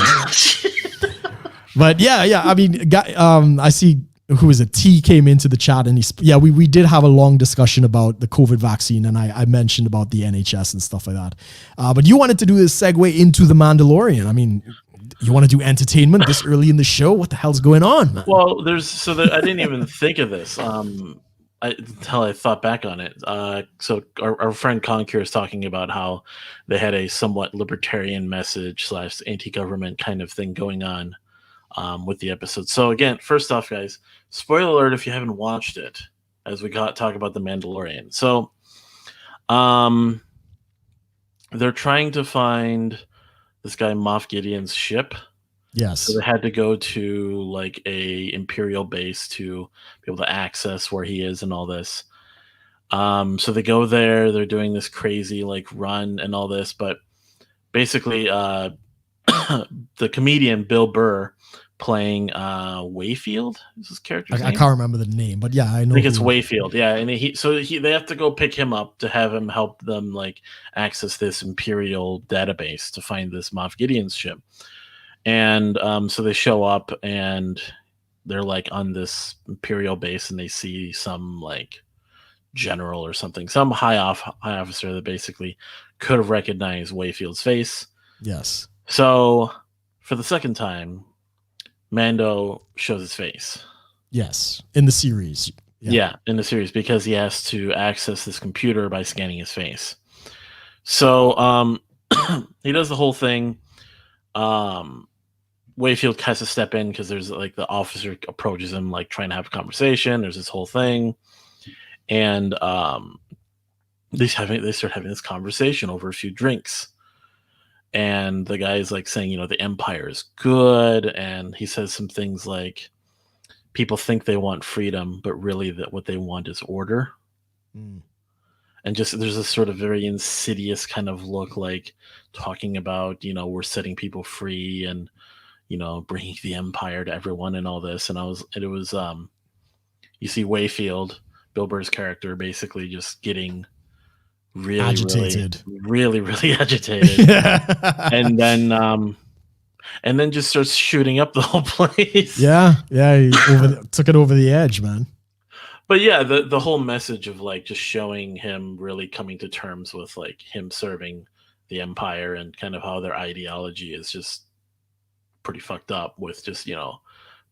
But yeah. I mean, I see who is it? T came into the chat and we did have a long discussion about the COVID vaccine, and I mentioned about the NHS and stuff like that. But you wanted to do this segue into the Mandalorian. I mean, you want to do entertainment this early in the show? What the hell's going on, man? Well, I didn't even think of this until I thought back on it. So our friend Concure is talking about how they had a somewhat libertarian message / anti-government kind of thing going on with the episode. So again, first off, guys, spoiler alert if you haven't watched it, as we talk about the Mandalorian. So they're trying to find this guy Moff Gideon's ship. Yes. So they had to go to like a Imperial base to be able to access where he is and all this. So they go there, they're doing this crazy like run and all this, but basically the comedian Bill Burr playing Wayfield is his character's name? I can't remember the name, but yeah, I know. I think it's Wayfield. Yeah, and they have to go pick him up to have him help them like access this Imperial database to find this Moff Gideon's ship. And so they show up and they're like on this Imperial base, and they see some like general or something, some high officer that basically could have recognized Wayfield's face. Yes. So for the second time, Mando shows his face. Yes, in the series. Yeah, in the series, because he has to access this computer by scanning his face. So he does the whole thing. Wayfield has to step in because there's like the officer approaches him like trying to have a conversation. There's this whole thing, and they start having this conversation over a few drinks. And the guy's like saying, the Empire is good. And he says some things like, people think they want freedom, but really that what they want is order. Mm. And just there's this sort of very insidious kind of look, like talking about, we're setting people free and, bringing the Empire to everyone and all this. And it was you see Wayfield, Bill Burr's character, basically just getting really agitated, really agitated. and then just starts shooting up the whole place. Yeah, he took it over the edge, man. But yeah, the whole message of like just showing him really coming to terms with like him serving the Empire and kind of how their ideology is just pretty fucked up with just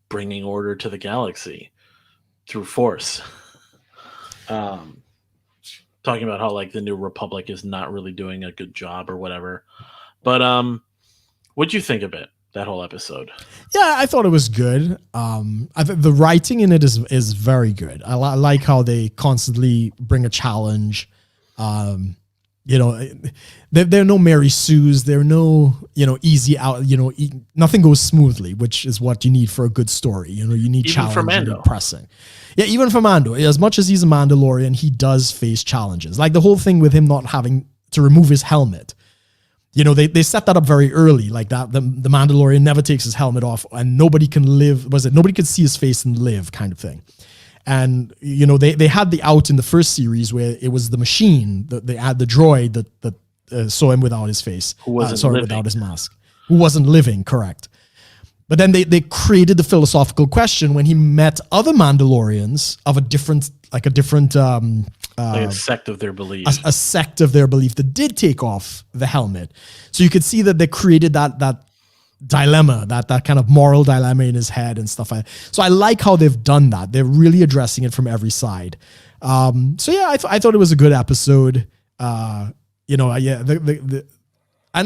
bringing order to the galaxy through force. Talking about how like the New Republic is not really doing a good job or whatever. But what'd you think of it, that whole episode? Yeah, I thought it was good. The writing in it is very good. I like how they constantly bring a challenge. There are no Mary Sues. There are no, easy out, nothing goes smoothly, which is what you need for a good story. You need challenge, you need pressing. Yeah, even for Mando, as much as he's a Mandalorian, he does face challenges. Like the whole thing with him not having to remove his helmet. They set that up very early, like that. The Mandalorian never takes his helmet off, and nobody can live. Nobody could see his face and live, kind of thing. And they had the out in the first series where it was the machine, they had the droid that saw him without his face, without his mask, who wasn't living, correct. But then they created the philosophical question when he met other Mandalorians of a different like a sect of their belief. A sect of their belief that did take off the helmet. So you could see that they created that dilemma, that kind of moral dilemma in his head and stuff like that. So I like how they've done that. They're really addressing it from every side. So yeah, I thought it was a good episode. And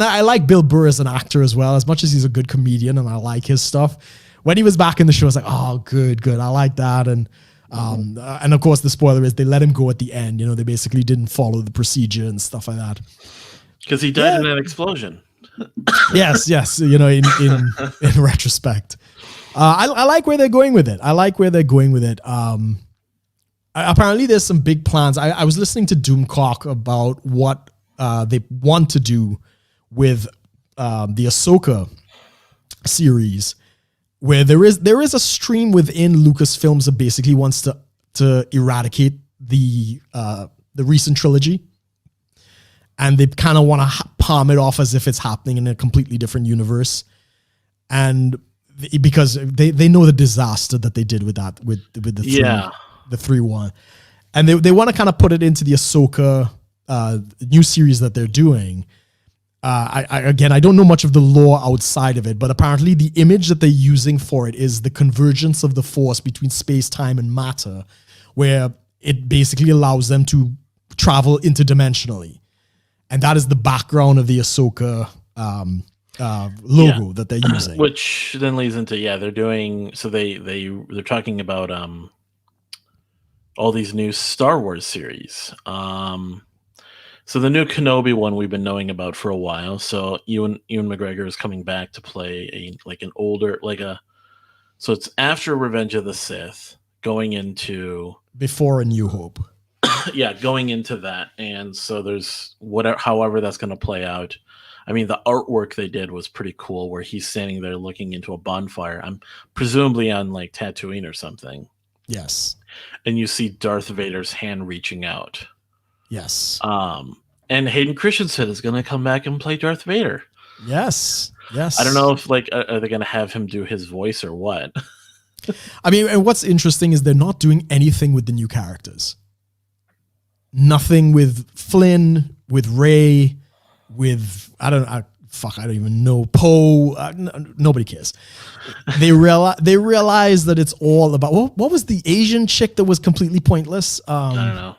I like Bill Burr as an actor as well, as much as he's a good comedian and I like his stuff. When he was back in the show, I was like, oh, good. I like that. And of course, the spoiler is they let him go at the end. They basically didn't follow the procedure and stuff like that. Because he died in an explosion. Yes. In retrospect. I like where they're going with it. Apparently, there's some big plans. I was listening to Doomcock about what they want to do with the Ahsoka series, where there is a stream within Lucasfilms that basically wants to eradicate the recent trilogy, and they kind of want to palm it off as if it's happening in a completely different universe, and because they know the disaster that they did with that with the 3-1, and they want to kind of put it into the Ahsoka new series that they're doing. I don't know much of the lore outside of it, but apparently the image that they're using for it is the convergence of the Force between space, time, and matter, where it basically allows them to travel interdimensionally. And that is the background of the Ahsoka logo that they're using. Which then leads into, they're doing, so they're talking about all these new Star Wars series. So the new Kenobi one we've been knowing about for a while. So Ewan McGregor is coming back to play so it's after Revenge of the Sith, going into before A New Hope. Going into that. And so there's however that's going to play out. I mean, the artwork they did was pretty cool, where he's standing there looking into a bonfire. I'm presumably on like Tatooine or something. Yes. And you see Darth Vader's hand reaching out. Yes. And Hayden Christensen is going to come back and play Darth Vader. Yes. I don't know if are they going to have him do his voice or what? I mean, and what's interesting is they're not doing anything with the new characters. Nothing with Flynn, with Rey, with I don't even know, Poe. Nobody cares. They realize that it's all about what was the Asian chick that was completely pointless? I don't know.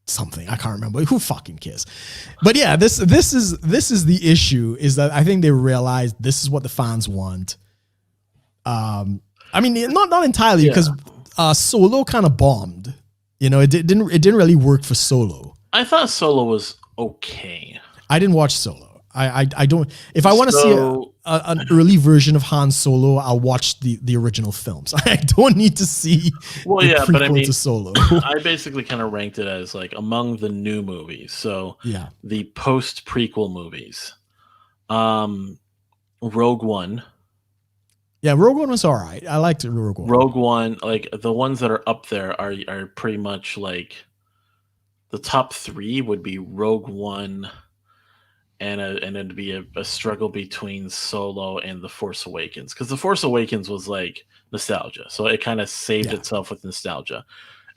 Something I can't remember. Who fucking cares? But yeah, this is the issue, is that I think they realized this is what the fans want. I mean, not entirely, because Solo kind of bombed. It didn't really work for Solo. I thought Solo was okay. I didn't watch Solo. I don't. If I want to see an early version of Han Solo, I'll watch the original films. I don't need to see the prequel to Solo. I basically kind of ranked it as like among the new movies. So the post prequel movies, Rogue One. Yeah, Rogue One was all right. I liked Rogue One. Rogue One, like the ones that are up there are pretty much like the top 3 would be Rogue One. And it'd be a struggle between Solo and The Force Awakens, because The Force Awakens was like nostalgia, so it kind of saved itself with nostalgia,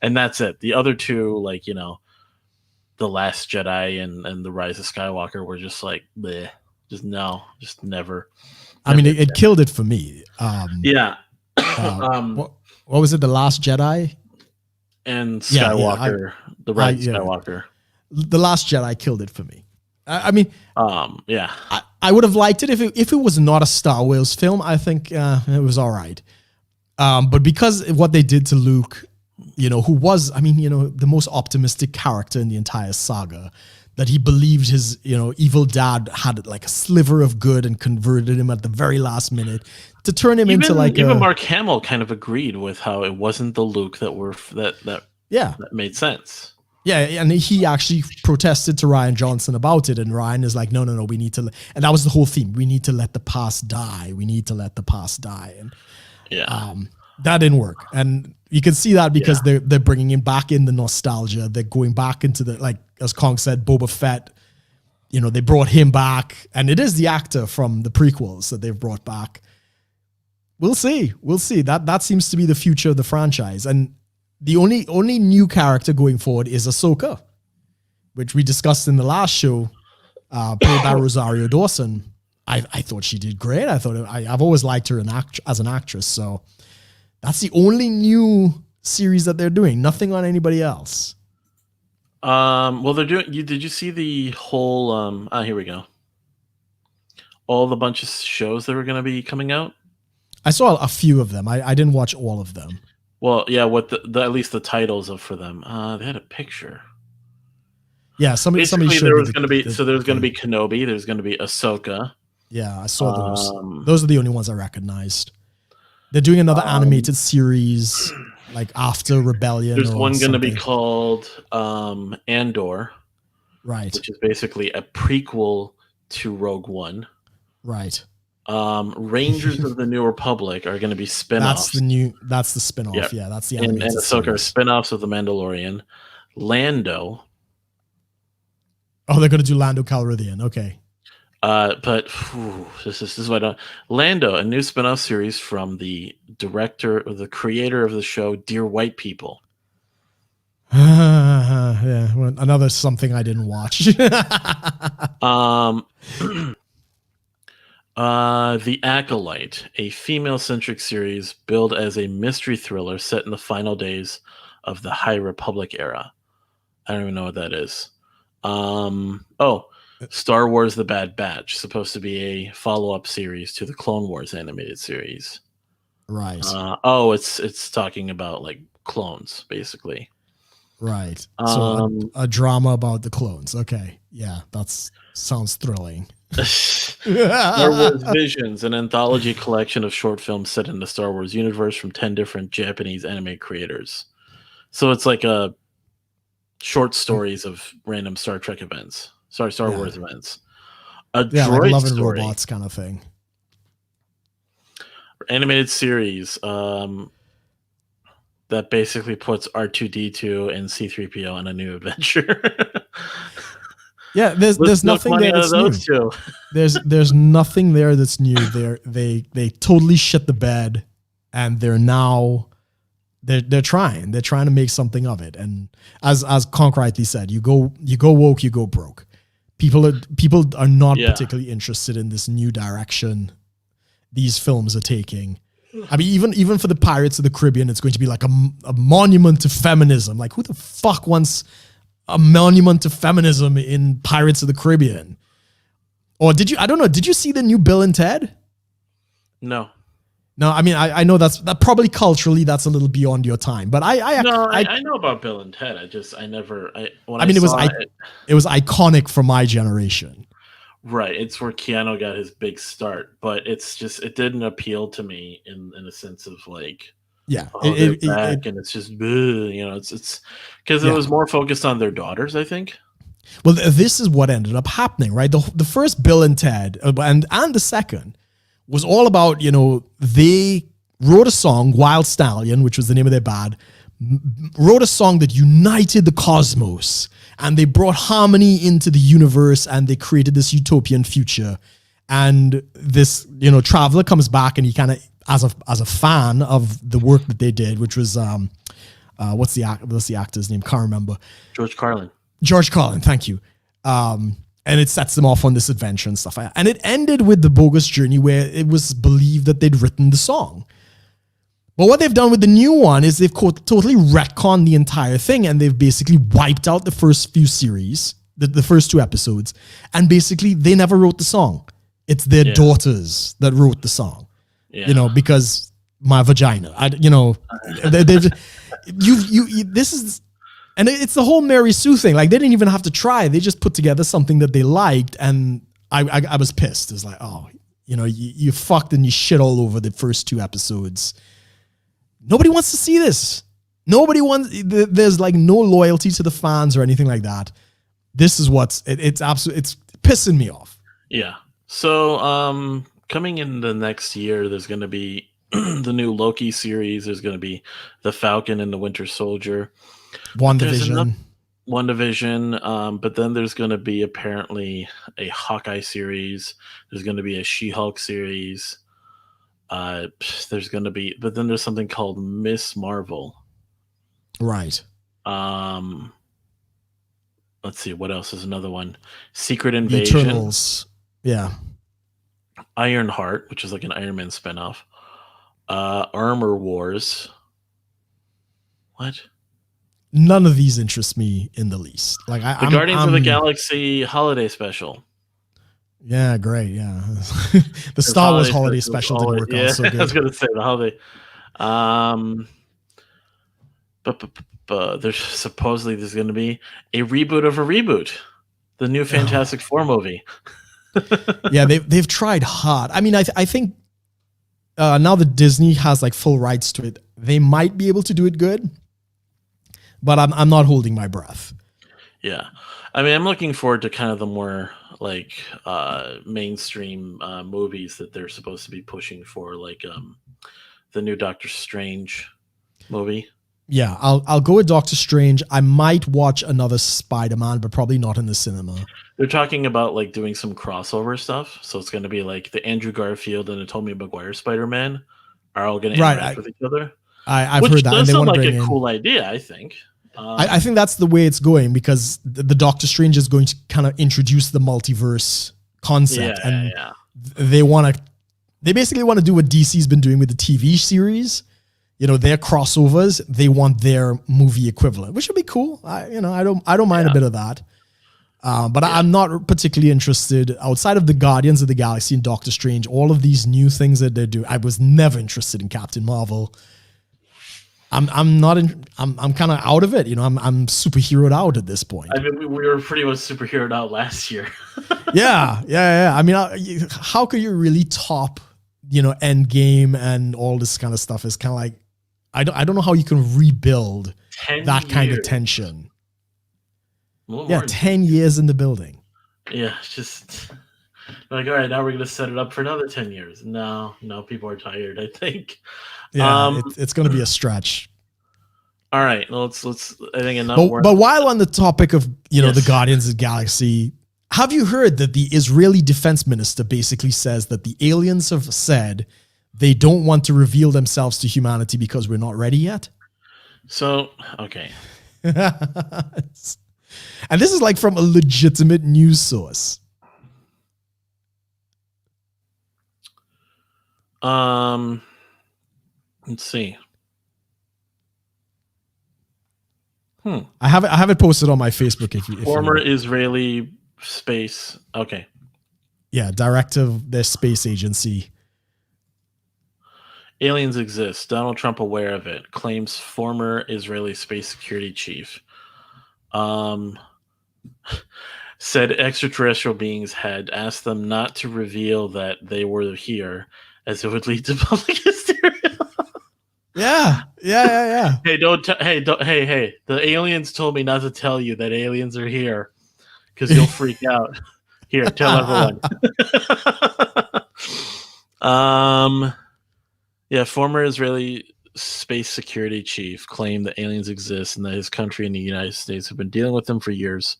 and that's it. The other two, like The Last Jedi and The Rise of Skywalker, were just like bleh, just never. I mean, it killed it for me. What was it? The Last Jedi and Skywalker, The Rise of Skywalker. The Last Jedi killed it for me. I mean, I would have liked it if it was not a Star Wars film. I think it was all right. But because what they did to Luke, who was, the most optimistic character in the entire saga, that he believed his, evil dad had like a sliver of good and converted him at the very last minute, to turn him into like even Mark Hamill kind of agreed with how it wasn't the Luke that made sense. Yeah, and he actually protested to Rian Johnson about it, and Ryan is like, no, we need to, and that was the whole theme. We need to let the past die. And that didn't work. And you can see that because they're bringing him back in the nostalgia. They're going back into the, like, as Kong said, Boba Fett, they brought him back, and it is the actor from the prequels that they've brought back. We'll see. We'll see. That seems to be the future of the franchise. And the only new character going forward is Ahsoka, which we discussed in the last show, played by Rosario Dawson. I thought she did great. I've always liked her as an actress. So that's the only new series that they're doing. Nothing on anybody else. Well, they're doing. Did you see the whole? Here we go. All the bunch of shows that were going to be coming out. I saw a few of them. I didn't watch all of them. Well, yeah. What the at least the titles of for them? They had a picture. Yeah, somebody showed there was going to be. So there's going to be Kenobi. There's going to be Ahsoka. Yeah, I saw those. Those are the only ones I recognized. They're doing another animated series, like after Rebellion. There's one going to be called Andor, right? Which is basically a prequel to Rogue One, right? Rangers of the New Republic are going to be spin-offs. That's the spin-off. Yep. Yeah, that's the and animated Ahsoka are series. spin-offs of the Mandalorian. Lando. Oh, they're going to do Lando Calrissian. Okay. But this is what I don't. Lando, a new spin-off series from the director or the creator of the show Dear White People. Yeah, well, another something I didn't watch. The Acolyte, a female-centric series billed as a mystery thriller set in the final days of the High Republic era. I don't even know what that is. Star Wars: The Bad Batch, supposed to be a follow-up series to the Clone Wars animated series. Right. It's talking about like clones, basically. Right. So a drama about the clones. Okay. Yeah, sounds thrilling. Star Wars Visions, an anthology collection of short films set in the Star Wars universe from 10 different Japanese anime creators. So it's like a short stories of random Star Trek events. Star Wars events. Droid like Love and Story. Robots kind of thing. Animated series that basically puts R2-D2 and C-3PO on a new adventure. Yeah, there's nothing there that's new. There's nothing there that's new. They totally shit the bed, and they're trying to make something of it. And as Conk rightly said, you go woke, you go broke. People are not particularly interested in this new direction these films are taking. I mean, even for the Pirates of the Caribbean, it's going to be like a monument to feminism. Like, who the fuck wants a monument to feminism in Pirates of the Caribbean? Or I don't know, did you see the new Bill and Ted? No. No, I mean, I know that probably culturally that's a little beyond your time, but I know about Bill and Ted. It was iconic for my generation. Right. It's where Keanu got his big start, but it didn't appeal to me in a sense of like, yeah, and it's just, it's because it was more focused on their daughters, I think. Well, this is what ended up happening, right? The first Bill and Ted and the second was all about, they wrote a song, Wild Stallion, which was the name of their band, wrote a song that united the cosmos, and they brought harmony into the universe, and they created this utopian future. And this, Traveler comes back, and he kind of, as a fan of the work that they did, which was, what's the actor's name? Can't remember. George Carlin, thank you. And it sets them off on this adventure and stuff like that. And it ended with the bogus journey where it was believed that they'd written the song. But what they've done with the new one is they've totally retconned the entire thing, and they've basically wiped out the first few series, the first 2 episodes, and basically they never wrote the song. It's their daughters that wrote the song, because my vagina, this is. And it's the whole Mary Sue thing. Like, they didn't even have to try. They just put together something that they liked. And I was pissed. It's like, you fucked and you shit all over the first 2 episodes. Nobody wants to see this. There's like no loyalty to the fans or anything like that. This is it's pissing me off. Yeah. So, coming in the next year, there's going to be the new Loki series. There's going to be The Falcon and the Winter Soldier. WandaVision, but then there's going to be apparently a Hawkeye series. There's going to be a She-Hulk series. There's going to be, but then there's something called Miss Marvel. Right. Let's see, what else is another one? Secret The Invasion, Eternals. Yeah. Ironheart, which is like an Iron Man spinoff. Armor Wars. What? None of these interest me in the least. Like The Guardians of the Galaxy holiday special. Yeah, great. Yeah. The Star Wars holiday special didn't work out so good. I was going to say the holiday. But there's supposedly there's going to be a reboot of a reboot. The new Fantastic Four movie. Yeah, they've tried hard. I mean, I think now that Disney has like full rights to it, they might be able to do it good. But I'm not holding my breath. Yeah, I mean, I'm looking forward to kind of the more like mainstream movies that they're supposed to be pushing for, like the new Doctor Strange movie. Yeah, I'll go with Doctor Strange. I might watch another Spider-Man, but probably not in the cinema. They're talking about like doing some crossover stuff, so it's going to be like the Andrew Garfield and the Tobey Maguire Spider-Man are all going to interact with each other. I've heard that, and they want to bring like a cool idea. I think. I think that's the way it's going, because the Doctor Strange is going to kind of introduce the multiverse concept, and they basically want to do what DC's been doing with the TV series. You know, their crossovers, they want their movie equivalent, which would be cool. I don't mind a bit of that. But I'm not particularly interested outside of the Guardians of the Galaxy and Doctor Strange. All of these new things that they do, I was never interested in Captain Marvel. I'm kind of out of it. You know, I'm superheroed out at this point. I mean, we were pretty much superheroed out last year. Yeah. I mean, how could you really top, Endgame and all this kind of stuff? Is kind of like, I don't know how you can rebuild that kind of tension. 10 years in the building. Yeah, just like, all right, now we're going to set it up for another 10 years. No, people are tired, I think. Yeah, it's going to be a stretch. All right, let's I think enough. But while on the topic of, the Guardians of the Galaxy, have you heard that the Israeli defense minister basically says that the aliens have said they don't want to reveal themselves to humanity because we're not ready yet? So, okay. And this is like from a legitimate news source. Let's see. I have it posted on my Facebook. If former Israeli space. Okay. Yeah, director of their space agency. Aliens exist. Donald Trump aware of it. Claims former Israeli space security chief. Said extraterrestrial beings had asked them not to reveal that they were here, as it would lead to public hysteria. Yeah. Hey, hey! The aliens told me not to tell you that aliens are here, because you'll freak out. Here, tell everyone. Yeah, former Israeli space security chief claimed that aliens exist and that his country and the United States have been dealing with them for years,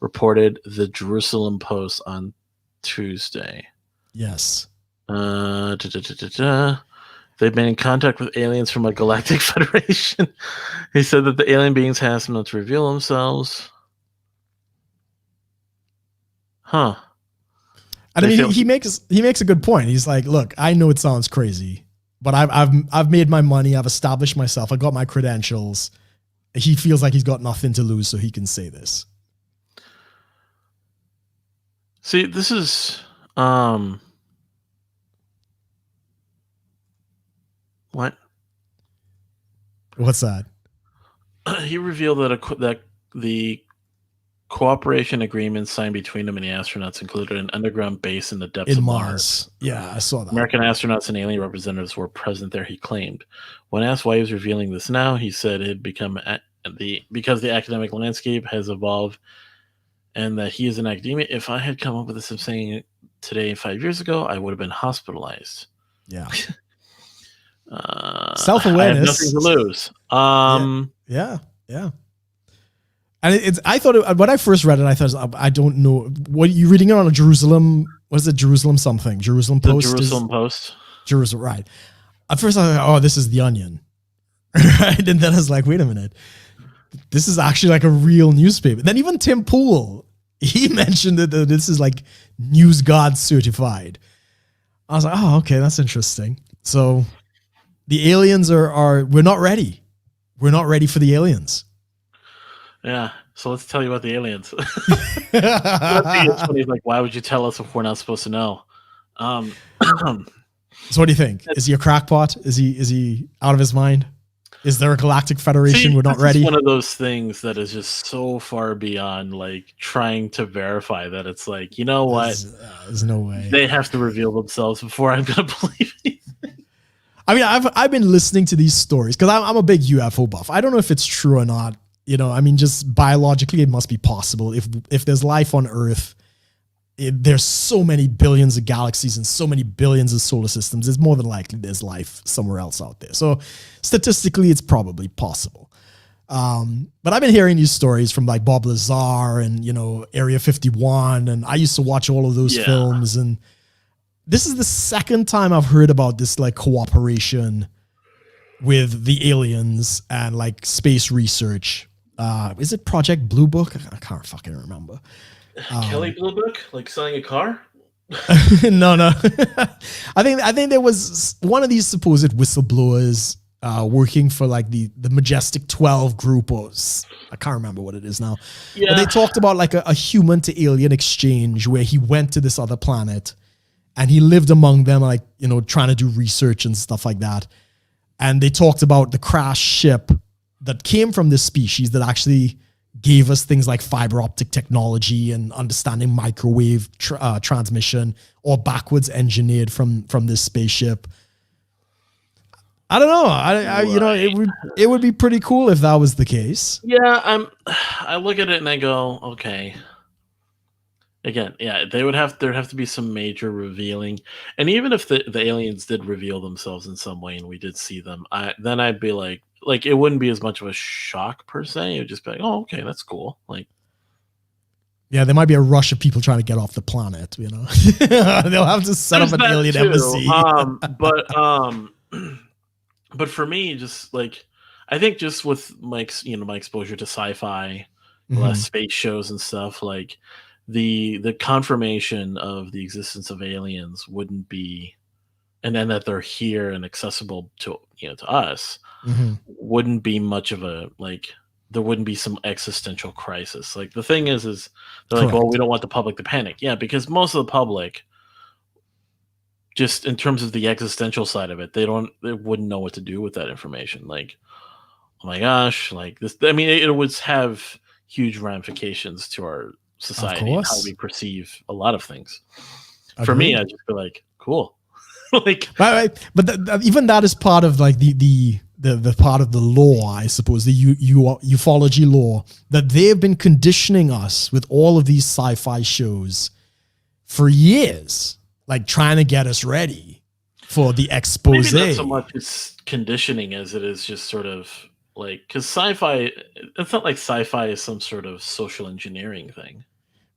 reported the Jerusalem Post on Tuesday. Yes. They've been in contact with aliens from a galactic federation. He said that the alien beings asked them not to reveal themselves. Huh. I mean, he makes a good point. He's like, look, I know it sounds crazy, but I've made my money. I've established myself. I got my credentials. He feels like he's got nothing to lose, so he can say this. See, this is what? What's that? He revealed that the cooperation agreement signed between him and the astronauts included an underground base in the depths of Mars. Yeah, I saw that. American astronauts and alien representatives were present there, he claimed. When asked why he was revealing this now, he said it had become because the academic landscape has evolved and that he is an academia. If I had come up with this saying today 5 years ago, I would have been hospitalized. Yeah. Self-awareness. I have nothing to lose. Yeah. And I thought when I first read it, I thought, I don't know. What are you reading it on a Jerusalem? What is it? Jerusalem something? Jerusalem Post? The Jerusalem Post. Jerusalem, right? At first, I was like, "Oh, this is the Onion," right? And then I was like, "Wait a minute, this is actually like a real newspaper." Then even Tim Pool, he mentioned that this is like News God certified. I was like, "Oh, okay, that's interesting." So the aliens are we're not ready. We're not ready for the aliens. Yeah. So let's tell you about the aliens. It's funny. Like, why would you tell us if we're not supposed to know? Um, So what do you think? Is he a crackpot? Is he out of his mind? Is there a galactic federation? We're not ready. One of those things that is just so far beyond like trying to verify that it's like, you know what? There's no way. They have to reveal themselves before I'm going to believe anything. I mean, I've been listening to these stories because I'm a big UFO buff. I don't know if it's true or not. You know, I mean, just biologically, it must be possible. If there's life on Earth, there's so many billions of galaxies and so many billions of solar systems. It's more than likely there's life somewhere else out there. So statistically, it's probably possible. But I've been hearing these stories from like Bob Lazar and, you know, Area 51. And I used to watch all of those films. And this is the second time I've heard about this like cooperation with the aliens and like space research. Is it Project Blue Book? I can't fucking remember. Kelly Blue Book, like selling a car? No. I think there was one of these supposed whistleblowers working for like the Majestic 12 group, or I can't remember what it is now. Yeah. But they talked about like a human to alien exchange where he went to this other planet and he lived among them, like, you know, trying to do research and stuff like that. And they talked about the crashed ship that came from this species that actually gave us things like fiber optic technology and understanding microwave transmission, or backwards engineered from this spaceship. I don't know. You know, it would be pretty cool if that was the case. Yeah, I look at it and I go, okay. Again, yeah, there'd have to be some major revealing, and even if the aliens did reveal themselves in some way and we did see them, then I'd be like it wouldn't be as much of a shock per se. It would just be like, oh, okay, that's cool. Like, yeah, there might be a rush of people trying to get off the planet. You know, they'll have to set up an alien embassy. But for me, just like, I think just with my exposure to sci-fi, less space shows and stuff, like the confirmation of the existence of aliens wouldn't be, and then that they're here and accessible to us, wouldn't be much of a, like, there wouldn't be some existential crisis. Like, the thing is they're like, well, we don't want the public to panic. Yeah, because most of the public, just in terms of the existential side of it, they wouldn't know what to do with that information. Like, oh my gosh, like this. I mean, it would have huge ramifications to our society and how we perceive a lot of things. Agreed. For me, I just feel like, cool. Like, right. But even that is part of like the part of the law, I suppose, the ufology law, that they've been conditioning us with all of these sci-fi shows for years, like trying to get us ready for the expose. Maybe not so much it's conditioning as it is just sort of like, because sci-fi, it's not like sci-fi is some sort of social engineering thing.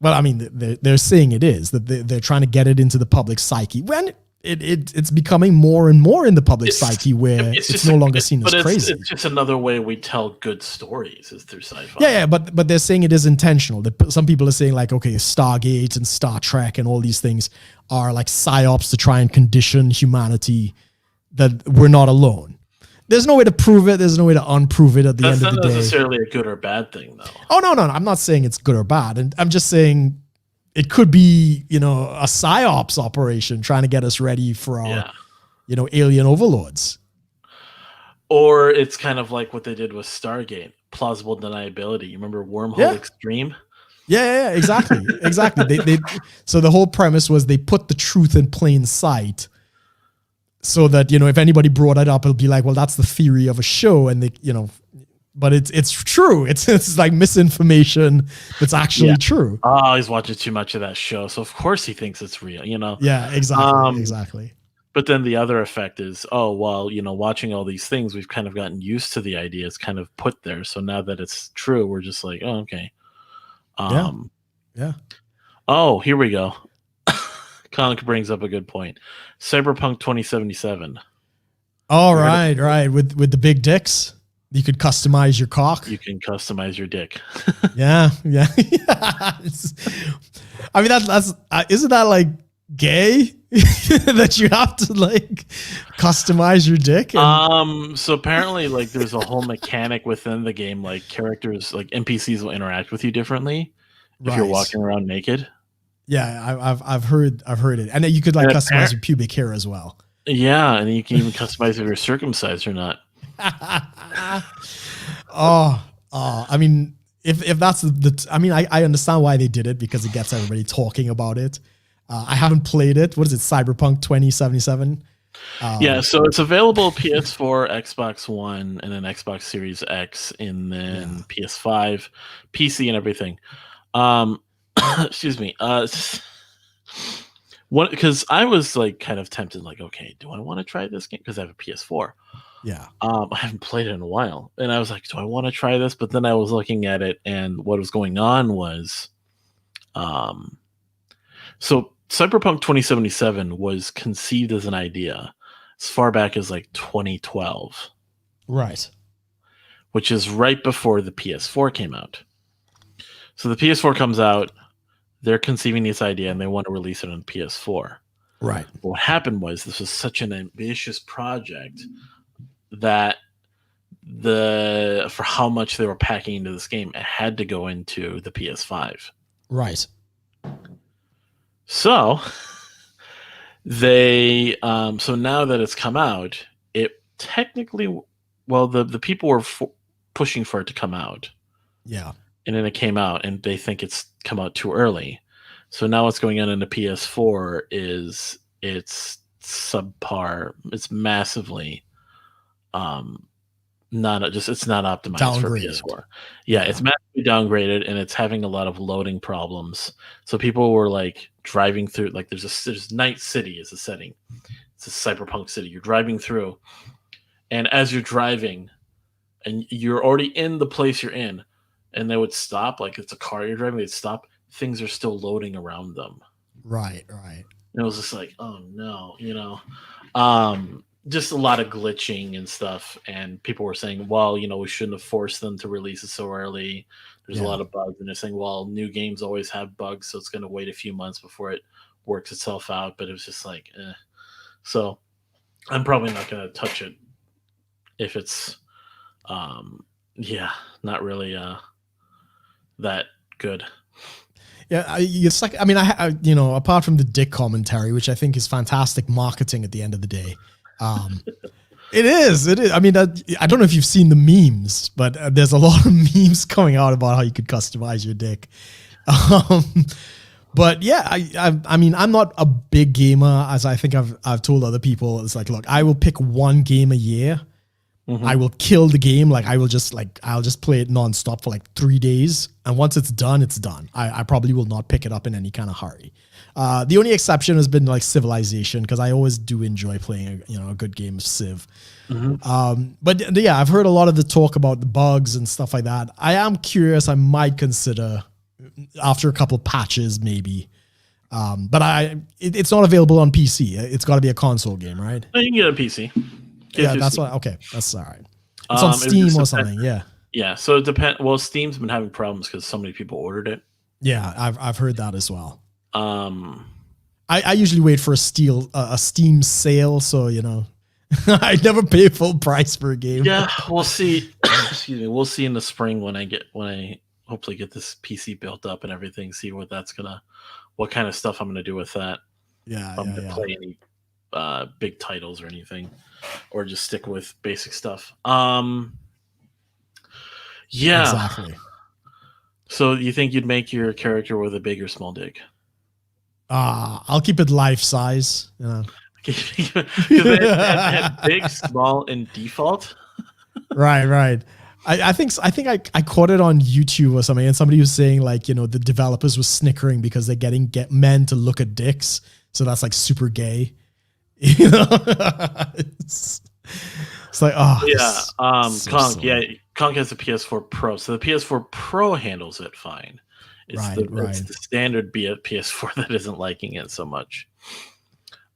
Well, I mean, they're saying it is, that they're trying to get it into the public psyche. When it's becoming more and more in the public psyche, where it's no longer seen as crazy. It's just another way we tell good stories, is through sci-fi. Yeah, but they're saying it is intentional. Some people are saying like, okay, Stargate and Star Trek and all these things are like psyops to try and condition humanity that we're not alone. There's no way to prove it. There's no way to unprove it at the end of the day. That's not necessarily a good or bad thing, though. Oh, no. I'm not saying it's good or bad. And I'm just saying it could be, a psyops operation trying to get us ready for our, alien overlords. Or it's kind of like what they did with Stargate, plausible deniability. You remember Wormhole Extreme? Yeah, exactly. Exactly. So the whole premise was they put the truth in plain sight, so that, if anybody brought it up, it'll be like, well, that's the theory of a show. And but it's true. It's like misinformation that's actually true. Oh, he's watching too much of that show, so of course he thinks it's real, Yeah, exactly. But then the other effect is, watching all these things, we've kind of gotten used to the idea. It's kind of put there. So now that it's true, we're just like, oh, okay. Yeah. Oh, here we go. Conk brings up a good point. Cyberpunk 2077. All right, right. With the big dicks, you could customize your cock. You can customize your dick. Yeah. I mean, that's isn't that like gay that you have to like customize your dick? So apparently, like, there's a whole mechanic within the game, like characters, like NPCs will interact with you differently if you're walking around naked. Yeah, I've heard it, and then you could like customize your pubic hair as well. Yeah, and you can even customize if you're circumcised or not. I mean, if that's I mean, I understand why they did it because it gets everybody talking about it. I haven't played it. What is it, Cyberpunk 2077? Yeah, so it's available PS4, Xbox One, and then Xbox Series X, and then PS5, PC, and everything. Excuse me. Because I was like kind of tempted, like, okay, do I want to try this game? Because I have a PS4. Yeah. I haven't played it in a while, and I was like, do I want to try this? But then I was looking at it, and what was going on was, so Cyberpunk 2077 was conceived as an idea as far back as like 2012. Right. Which is right before the PS4 came out. So the PS4 comes out, they're conceiving this idea and they want to release it on PS4. Right. But what happened was this was such an ambitious project that for how much they were packing into this game, it had to go into the PS5. Right. So they so now that it's come out, it technically, well, the people were pushing for it to come out. Yeah. And then it came out, and they think it's come out too early. So now what's going on in the PS4 is it's subpar. It's massively it's not optimized downgraded for PS4. Yeah, it's massively downgraded, and it's having a lot of loading problems. So people were like driving through, like there's Night City is a setting. It's a cyberpunk city. You're driving through, and as you're driving, and you're already in the place you're in, and they would stop, like it's a car you're driving, they'd stop, things are still loading around them. Right, right. And it was just like, oh no, just a lot of glitching and stuff. And people were saying, well, we shouldn't have forced them to release it so early. There's a lot of bugs. And they're saying, well, new games always have bugs, so it's going to wait a few months before it works itself out. But it was just like, eh. So I'm probably not going to touch it if it's, not really that good. Yeah, it's like, I mean, apart from the dick commentary, which I think is fantastic marketing at the end of the day. It is. I mean, I don't know if you've seen the memes, but there's a lot of memes coming out about how you could customize your dick. But yeah, I mean, I'm not a big gamer, as I think I've told other people. It's like, look, I will pick one game a year. Mm-hmm. I will kill the game. Like I'll just play it nonstop for like 3 days. And once it's done, it's done. I probably will not pick it up in any kind of hurry. The only exception has been like Civilization, because I always do enjoy playing a good game of Civ. Mm-hmm. But yeah, I've heard a lot of the talk about the bugs and stuff like that. I am curious. I might consider after a couple of patches, maybe. But it's not available on PC. It's got to be a console game, right? No, you can get a PC. Yeah, that's what. Okay, that's all right. It's on Steam or something. Yeah. Yeah. So it depends. Well, Steam's been having problems because so many people ordered it. Yeah, I've heard that as well. I usually wait for a Steam sale, so I never pay full price for a game. Yeah, we'll see. Excuse me. We'll see in the spring when I hopefully get this PC built up and everything. See what kind of stuff I'm gonna do with that. Yeah, I'm gonna play any big titles or anything, or just stick with basic stuff. Yeah, exactly. So you think you'd make your character with a big or small dick? I'll keep it life size. Because they had big, small, and default. Right. I think I caught it on YouTube or something, and somebody was saying like the developers were snickering because they're get men to look at dicks, so that's like super gay. It's like, oh yeah. So Conk, silly. Conk has a PS4 Pro, so the PS4 Pro handles it fine. It's the standard PS4 that isn't liking it so much.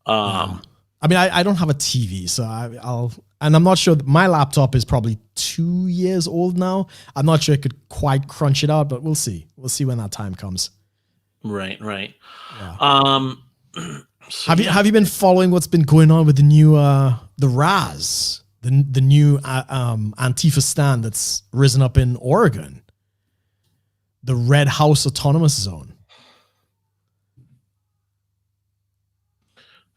I mean, I don't have a TV, so and I'm not sure. My laptop is probably 2 years old now. I'm not sure it could quite crunch it out, but we'll see. We'll see when that time comes. Right. Yeah. Have you been following what's been going on with the new the RAS, the new Antifa stand that's risen up in Oregon, the Red House Autonomous Zone?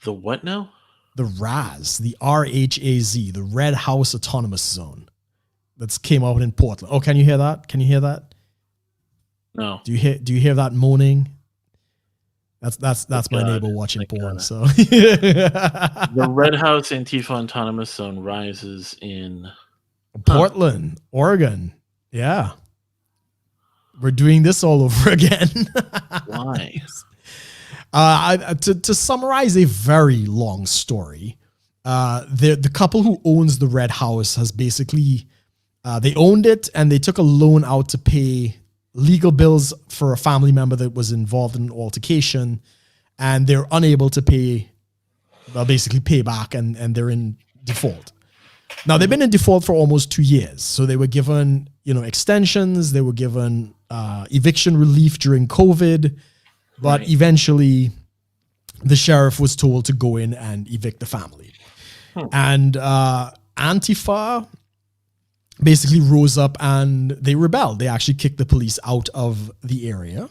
The what now? The RAZ, the RHAZ, the Red House Autonomous Zone, that's came out in Portland. Oh, can you hear that? Can you hear that? No. Do you hear that moaning? That's my neighbor watching porn. So the Red House Antifa Autonomous Zone rises in Portland, Oregon. Yeah, we're doing this all over again. Why? To summarize a very long story, the couple who owns the Red House has basically they owned it and they took a loan out to pay legal bills for a family member that was involved in an altercation, and they're unable to pay back, and they're in default. Now they've been in default for almost 2 years. So they were given, extensions, they were given eviction relief during COVID, but eventually the sheriff was told to go in and evict the family. And Antifa basically rose up and they rebelled. They actually kicked the police out of the area.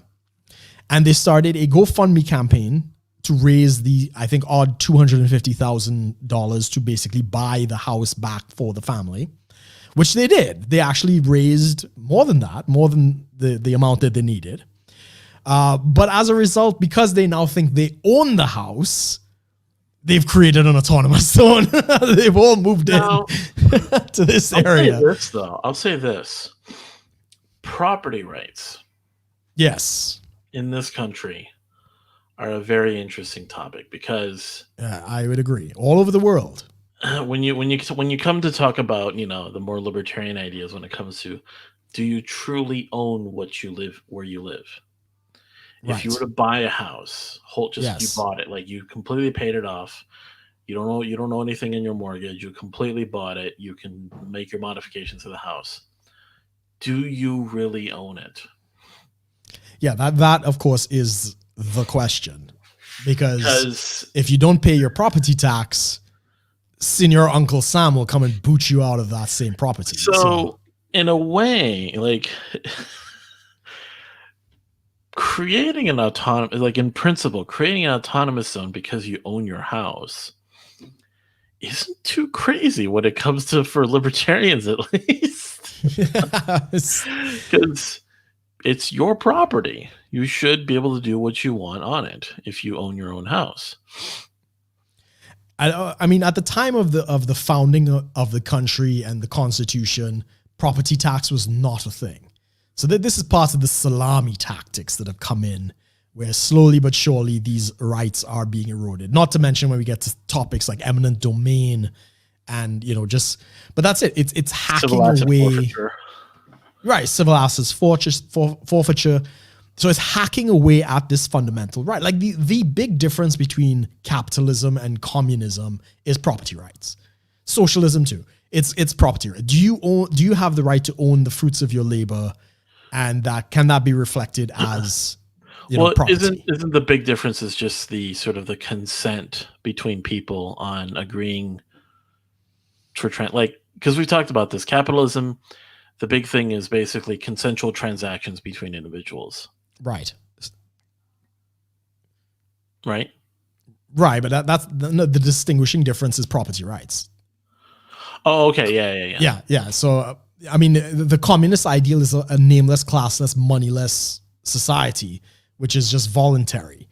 And they started a GoFundMe campaign to raise I think, odd $250,000 to basically buy the house back for the family, which they did. They actually raised more than that, more than the amount that they needed. But as a result, because they now think they own the house, they've created an autonomous zone. They've all moved in to this area. I'll say this. Property rights. Yes. In this country are a very interesting topic because I would agree. All over the world. When you come to talk about, the more libertarian ideas when it comes to, do you truly own where you live? Right. If you were to buy a house, you bought it, like you completely paid it off. You don't know anything in your mortgage. You completely bought it. You can make your modifications to the house. Do you really own it? Yeah, that of course is the question, because if you don't pay your property tax, Senior Uncle Sam will come and boot you out of that same property. So in a way, like creating an autonomous zone because you own your house isn't too crazy when it comes to, for libertarians at least. Because it's your property. You should be able to do what you want on it if you own your own house. I mean, at the time of the founding of the country and the Constitution, property tax was not a thing. So this is part of the salami tactics that have come in, where slowly but surely these rights are being eroded. Not to mention when we get to topics like eminent domain and, but that's it. It's hacking away. Forfeiture. Right. Civil assets forfeiture. So it's hacking away at this fundamental right. Like the big difference between capitalism and communism is property rights. Socialism too. It's property right. Do you have the right to own the fruits of your labor? And can that be reflected as property? Isn't the big difference is just the sort of the consent between people on agreeing for because we talked about this capitalism. The big thing is basically consensual transactions between individuals. Right. Right. Right, but that's the distinguishing difference is property rights. Oh, okay, yeah. So. I mean, the communist ideal is a nameless, classless, moneyless society, which is just voluntary.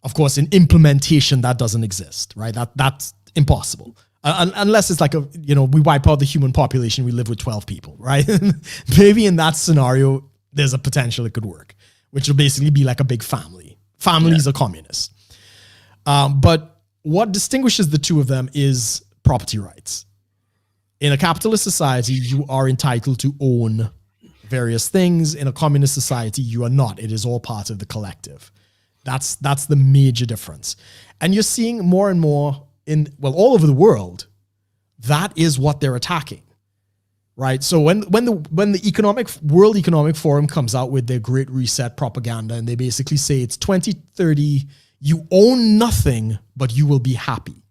Of course, in implementation, that doesn't exist, right? That's impossible. Unless it's like we wipe out the human population, we live with 12 people, right? Maybe in that scenario, there's a potential it could work, which will basically be like a big family. Families are communist. But what distinguishes the two of them is property rights. In a capitalist society, you are entitled to own various things. In a communist society, you are not. It is all part of the collective. That's the major difference. And you're seeing more and more all over the world, that is what they're attacking. Right. So when the World Economic Forum comes out with their Great Reset propaganda, and they basically say it's 2030, you own nothing, but you will be happy.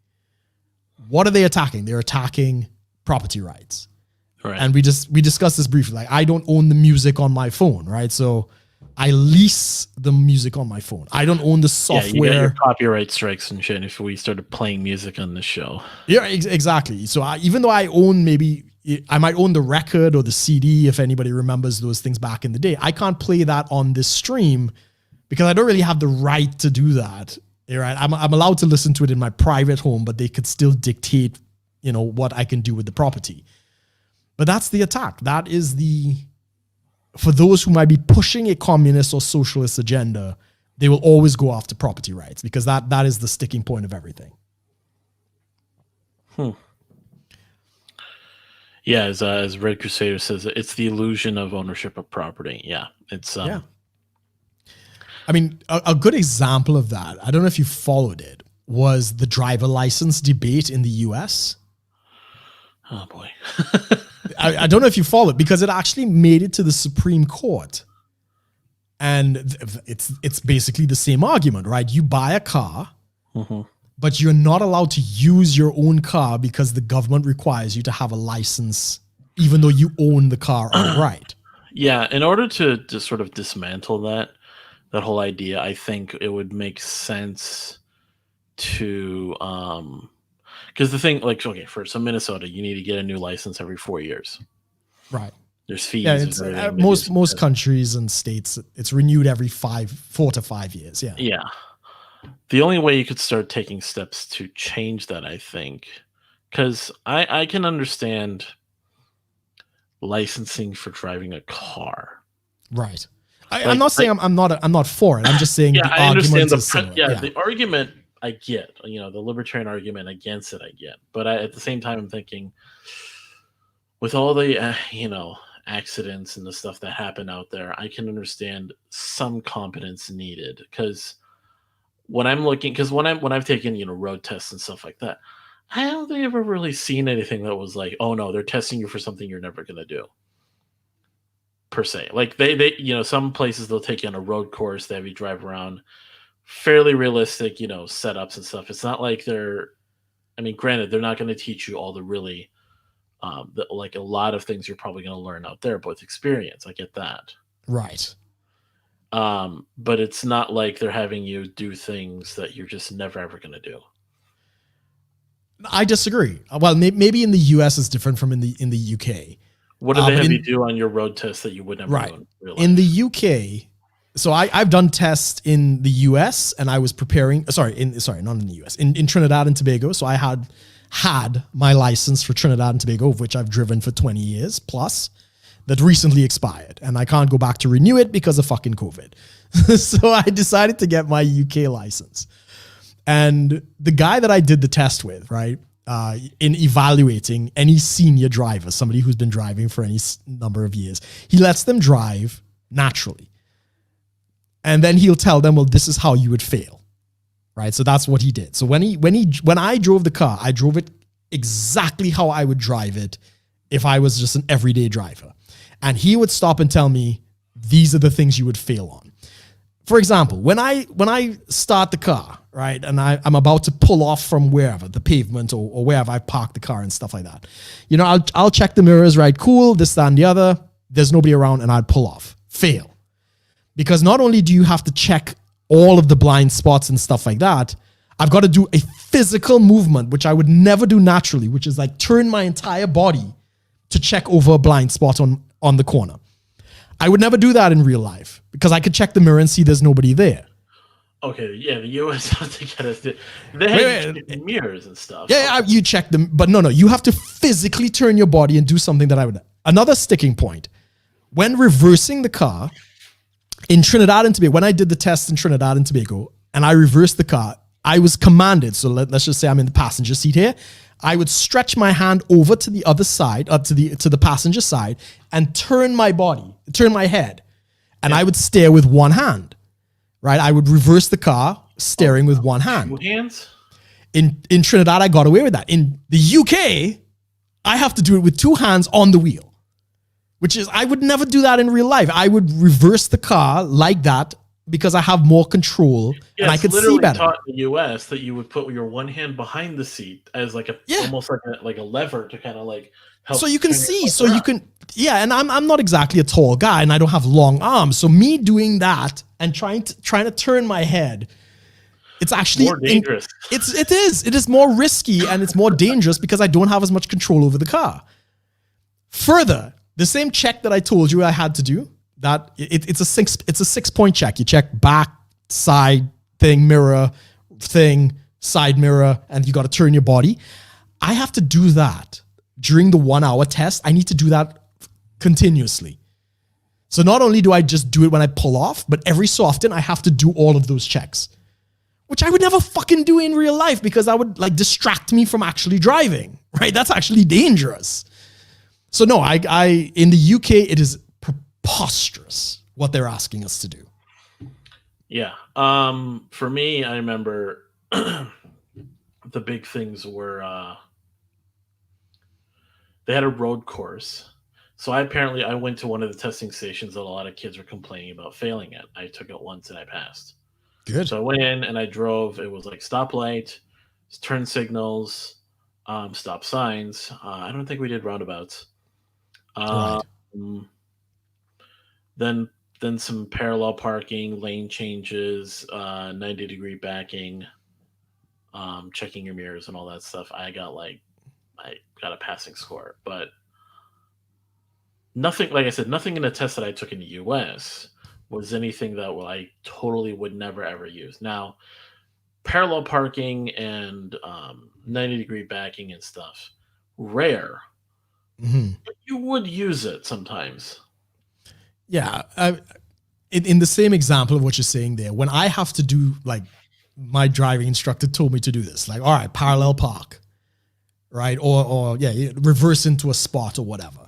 What are they attacking? They're attacking property rights. Right. And we discussed this briefly. Like, I don't own the music on my phone, right? So I lease the music on my phone. I don't own the software. Yeah, you got your copyright strikes and shit if we started playing music on this show. Yeah, exactly. So even though I might own the record or the CD, if anybody remembers those things back in the day, I can't play that on this stream because I don't really have the right to do that. Right? I'm allowed to listen to it in my private home, but they could still dictate, what I can do with the property. But that's the attack. That is for those who might be pushing a communist or socialist agenda, they will always go after property rights because that is the sticking point of everything. Yeah, as Red Crusader says, it's the illusion of ownership of property. Yeah, it's yeah. I mean, a good example of that, I don't know if you followed it, was the driver license debate in the US. Oh boy. I don't know if you followed it because it actually made it to the Supreme Court. And it's basically the same argument, right? You buy a car, but you're not allowed to use your own car because the government requires you to have a license, even though you own the car outright. Yeah, in order to sort of dismantle that whole idea, I think it would make sense to because the thing, like, okay, for some Minnesota, you need to get a new license every 4 years. Right. There's fees. Yeah, it's, most countries and states, it's renewed every 4 to 5 years. Yeah. Yeah. The only way you could start taking steps to change that, I think, because I can understand licensing for driving a car. Right. I'm not saying I'm not for it. I'm just saying the argument is similar. The argument I get, the libertarian argument against it, I get. But at the same time, I'm thinking, with all the, accidents and the stuff that happen out there, I can understand some competence needed. Because when I've taken, road tests and stuff like that, I don't think I've ever really seen anything that was like, oh no, they're testing you for something you're never going to do. Per se. Like they, some places they'll take you on a road course, they have you drive around, fairly realistic, setups and stuff. It's not like granted, they're not going to teach you all the really, like a lot of things you're probably going to learn out there, but with experience, I get that. Right. But it's not like they're having you do things that you're just never ever going to do. I disagree. Well, maybe in the US it's different from in the UK. What do they have you do on your road test that you would never do in real life? In the UK, so I've done tests in the US and I was preparing, not in the US, in Trinidad and Tobago. So I had my license for Trinidad and Tobago, of which I've driven for 20 years plus, that recently expired. And I can't go back to renew it because of fucking COVID. So I decided to get my UK license. And the guy that I did the test with, right, in evaluating any senior driver, somebody who's been driving for any number of years, he lets them drive naturally. And then he'll tell them, well, this is how you would fail. Right. So that's what he did. So when I drove the car, I drove it exactly how I would drive it if I was just an everyday driver. And he would stop and tell me, these are the things you would fail on. For example, when I start the car, right, and I'm about to pull off from wherever, the pavement or wherever I parked the car and stuff like that, I'll check the mirrors, right, cool, this, that, and the other. There's nobody around and I'd pull off. Fail. Because not only do you have to check all of the blind spots and stuff like that, I've got to do a physical movement, which I would never do naturally, which is like turn my entire body to check over a blind spot on the corner. I would never do that in real life because I could check the mirror and see there's nobody there. Okay, yeah, the US have to get us. They have mirrors and stuff. Yeah, you check them, but no, you have to physically turn your body and do something that I would. Another sticking point, when reversing the car in Trinidad and Tobago, when I did the test in Trinidad and Tobago and I reversed the car, I was commanded. So let's just say I'm in the passenger seat here. I would stretch my hand over to the other side, up to the passenger side, and turn my head, and I would steer with one hand. Right? I would reverse the car, steering with one hand. 2 hands? In Trinidad, I got away with that. In the UK, I have to do it with 2 hands on the wheel, which is, I would never do that in real life. I would reverse the car like that because I have more control and I could see better. Taught in the US that you would put your one hand behind the seat as like almost like a lever to kind of like help. So you can see, so you can, and I'm not exactly a tall guy and I don't have long arms. So me doing that and trying to turn my head, it's actually more dangerous. It is more risky and it's more dangerous because I don't have as much control over the car. Further, the same check that I told you I had to do, that it's a 6-point check. You check back, side thing, mirror thing, side mirror, and you got to turn your body. I have to do that during the 1 hour test. I need to do that continuously. So not only do I just do it when I pull off, but every so often I have to do all of those checks, which I would never fucking do in real life because that would like distract me from actually driving, right? That's actually dangerous. So no, I in the UK, it is preposterous what they're asking us to do. Yeah. For me, I remember the big things were they had a road course. So I went to one of the testing stations that a lot of kids were complaining about failing at. I took it once and I passed. Good. So I went in and I drove. It was like stoplight, turn signals, stop signs. I don't think we did roundabouts. Right. Then some parallel parking, lane changes, 90-degree backing, checking your mirrors and all that stuff. I got a passing score, but nothing, like I said, nothing in the test that I took in the US was anything that I totally would never ever use. Now, parallel parking and 90-degree backing and stuff, rare. Mm-hmm. But you would use it sometimes. Yeah. In the same example of what you're saying there, when I have to do, like, my driving instructor told me to do this, like, all right, parallel park, right? Or reverse into a spot or whatever.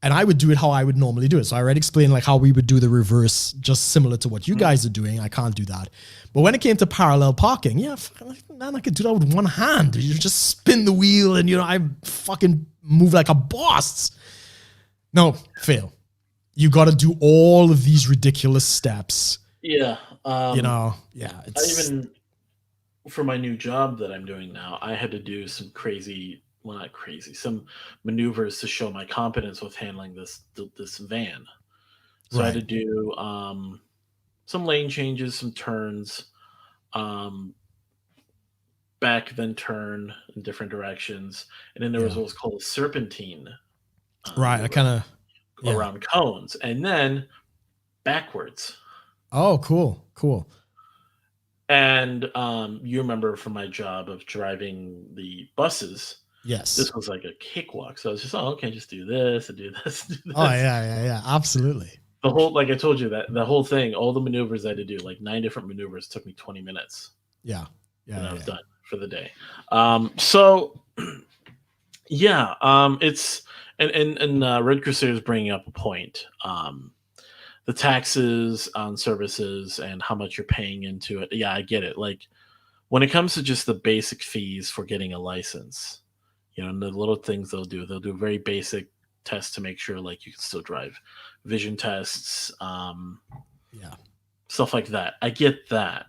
And I would do it how I would normally do it. So I already explained like how we would do the reverse, just similar to what you guys are doing. I can't do that. But when it came to parallel parking, man, I could do that with one hand. You just spin the wheel and, I fucking move like a boss. No, fail. You got to do all of these ridiculous steps. Yeah. It's... I even, for my new job that I'm doing now, I had to do some some maneuvers to show my competence with handling this van. So I had to do some lane changes, some turns, back then turn in different directions, and then there was what was called a serpentine. Right, I kind of around cones, and then backwards. Oh, cool. And you remember from my job of driving the buses. Yes. This was like a cakewalk. So I was just, okay, just do this and do this. And do this. Oh, yeah. Absolutely. The whole, like I told you, that the whole thing, all the maneuvers I had to do, like 9 different maneuvers, took me 20 minutes. Yeah. And I was done for the day. It's, and Red Crusader is bringing up a point. The taxes on services and how much you're paying into it. Yeah, I get it. Like when it comes to just the basic fees for getting a license, and the little things they'll do very basic tests to make sure like you can still drive, vision tests, stuff like that. I get that,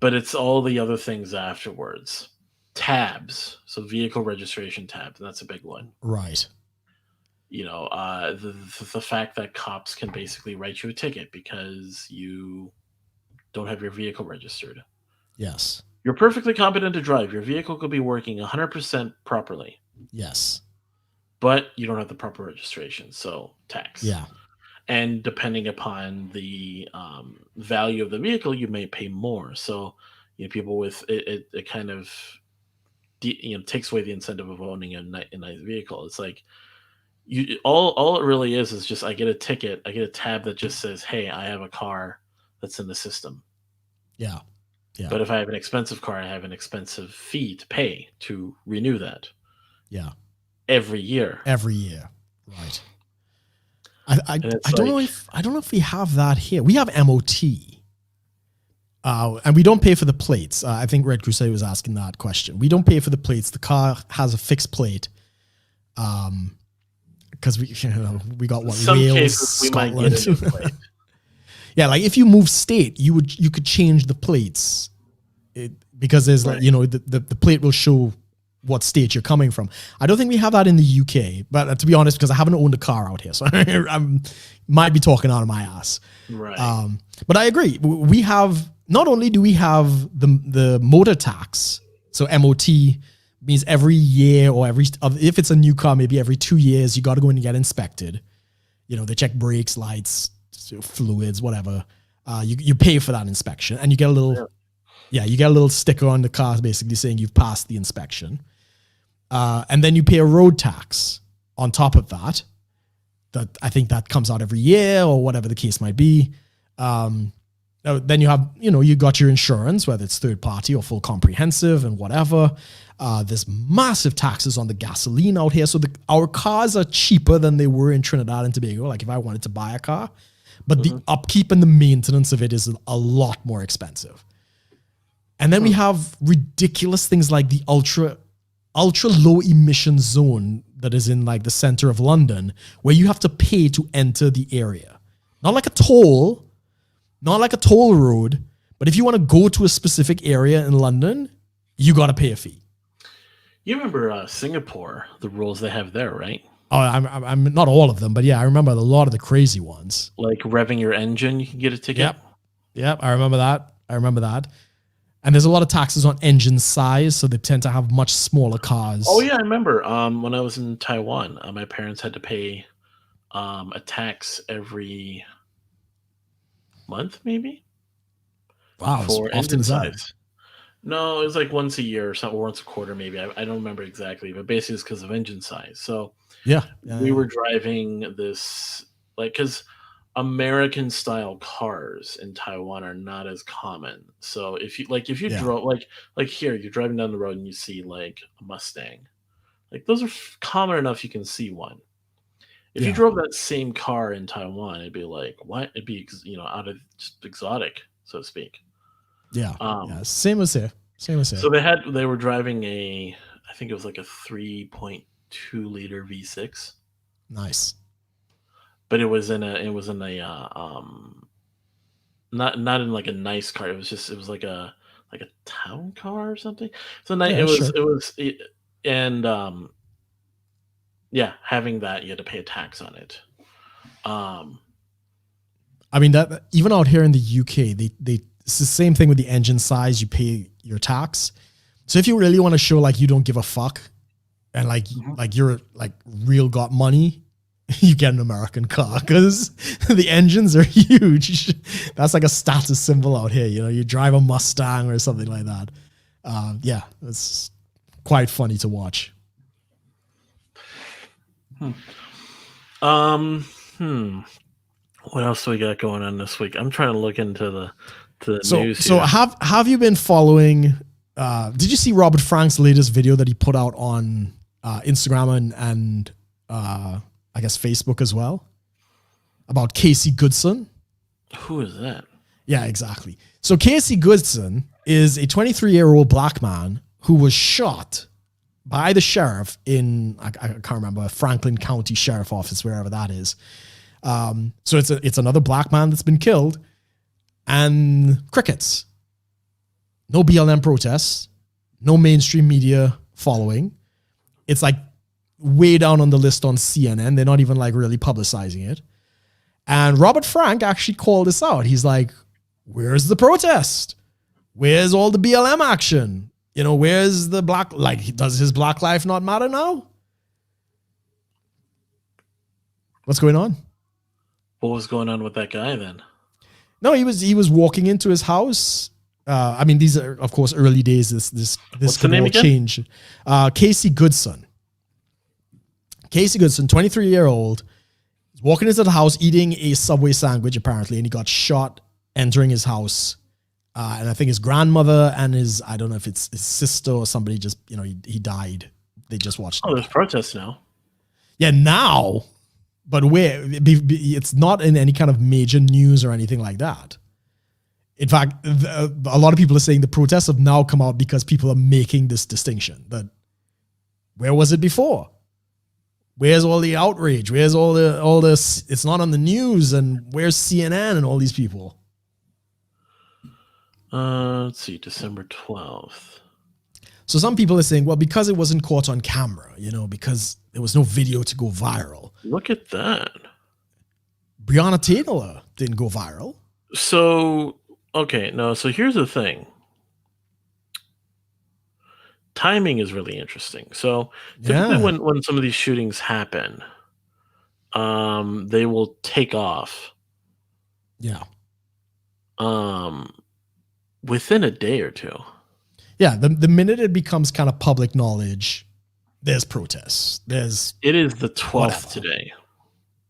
but it's all the other things afterwards. Tabs, so vehicle registration tabs, that's a big one. Right. The fact that cops can basically write you a ticket because you don't have your vehicle registered. Yes. You're perfectly competent to drive. Your vehicle could be working 100% properly. Yes. But you don't have the proper registration, so tax. Yeah. And depending upon the value of the vehicle, you may pay more. So, people with it kind of takes away the incentive of owning a nice vehicle. It's like all it really is just I get a ticket, I get a tab that just says, "Hey, I have a car that's in the system." Yeah. But if I have an expensive car, I have an expensive fee to pay to renew that. Yeah. every year. Every year. Right. I And it's don't know like- if we have that here. We have MOT. And we don't pay for the plates. I think Red Crusade was asking that question. We don't pay for the plates. The car has a fixed plate. Because we got what, Some Wales, cases we Scotland. might get a new plate. Yeah, like if you move state, you could change the plates, because there's like, the plate will show what state you're coming from. I don't think we have that in the UK, but to be honest, because I haven't owned a car out here, so I might be talking out of my ass. Right. But I agree. We have, not only do we have the motor tax, so MOT means every year, or if it's a new car, maybe every 2 years, you got to go in and get inspected. They check brakes, lights, fluids, whatever. You pay for that inspection, and you get a little, you get a little sticker on the car basically saying you've passed the inspection. And then you pay a road tax on top of that. That I think that comes out every year, or whatever the case might be. Then you have, you got your insurance, whether it's third party or full comprehensive and whatever. There's massive taxes on the gasoline out here. So our cars are cheaper than they were in Trinidad and Tobago. Like if I wanted to buy a car, but the upkeep and the maintenance of it is a lot more expensive. And then we have ridiculous things like the ultra low emission zone that is in like the center of London, where you have to pay to enter the area. Not like a toll road, but if you want to go to a specific area in London, you got to pay a fee. You remember Singapore, the rules they have there, right? Oh, I'm not all of them, but yeah, I remember a lot of the crazy ones. Like revving your engine, you can get a ticket. Yep, I remember that. And there's a lot of taxes on engine size, so they tend to have much smaller cars. Oh yeah, I remember. When I was in Taiwan, my parents had to pay a tax every month, maybe. Wow, for often engine is that? size. No, it was like once a year or something, or once a quarter, maybe. I don't remember exactly, but basically it's because of engine size. So Yeah. we were driving this, like, because American style cars in Taiwan are not as common. So if you drove like here, you're driving down the road and you see like a Mustang, like those are common enough you can see one. If you drove that same car in Taiwan, it'd be like what? It'd be out of just exotic, so to speak. Yeah. Same as here. So they were driving I think it was like a 3.2 liter V6. Nice. But it was in a not in like a nice car. It was like a town car or something. So having that, you had to pay a tax on it. I mean, that even out here in the UK, it's the same thing with the engine size. You pay your tax. So if you really want to show like you don't give a fuck, and like you're like real got money, you get an American car because the engines are huge. That's like a status symbol out here. You drive a Mustang or something like that. It's quite funny to watch. What else do we got going on this week? I'm trying to look into the news. So have you been following? Did you see Robert Frank's latest video that he put out on Instagram and I guess Facebook as well, about Casey Goodson? Who is that? Yeah, exactly. So Casey Goodson is a 23-year-old black man who was shot by the sheriff in, I can't remember, Franklin County Sheriff Office, wherever that is. So it's another black man that's been killed, and crickets. No BLM protests, no mainstream media following. It's like way down on the list on CNN. They're not even like really publicizing it. And Robert Frank actually called this out. He's like, where's the protest? Where's all the BLM action? Where's the black, like, does his black life not matter now? What's going on? What was going on with that guy then? No, he was walking into his house. I mean, these are, of course, early days. This could all change. Casey Goodson. Casey Goodson, 23-year-old, is walking into the house eating a Subway sandwich, apparently, and he got shot entering his house. And I think his grandmother and I don't know if it's his sister or somebody just, he died They just watched Oh, them there's back. protests now. Yeah, now, but where it's not in any kind of major news or anything like that. In fact, a lot of people are saying the protests have now come out because people are making this distinction that where was it before? Where's all the outrage? Where's all this? It's not on the news, and where's CNN and all these people? Let's see, December 12th. So some people are saying, well, because it wasn't caught on camera, because there was no video to go viral. Look at that. Breonna Taylor didn't go viral. So, okay, no, so here's the thing. Timing is really interesting. So typically when some of these shootings happen, they will take off. Yeah. Within a day or two. Yeah, the minute it becomes kind of public knowledge, there's protests. It is the 12th today.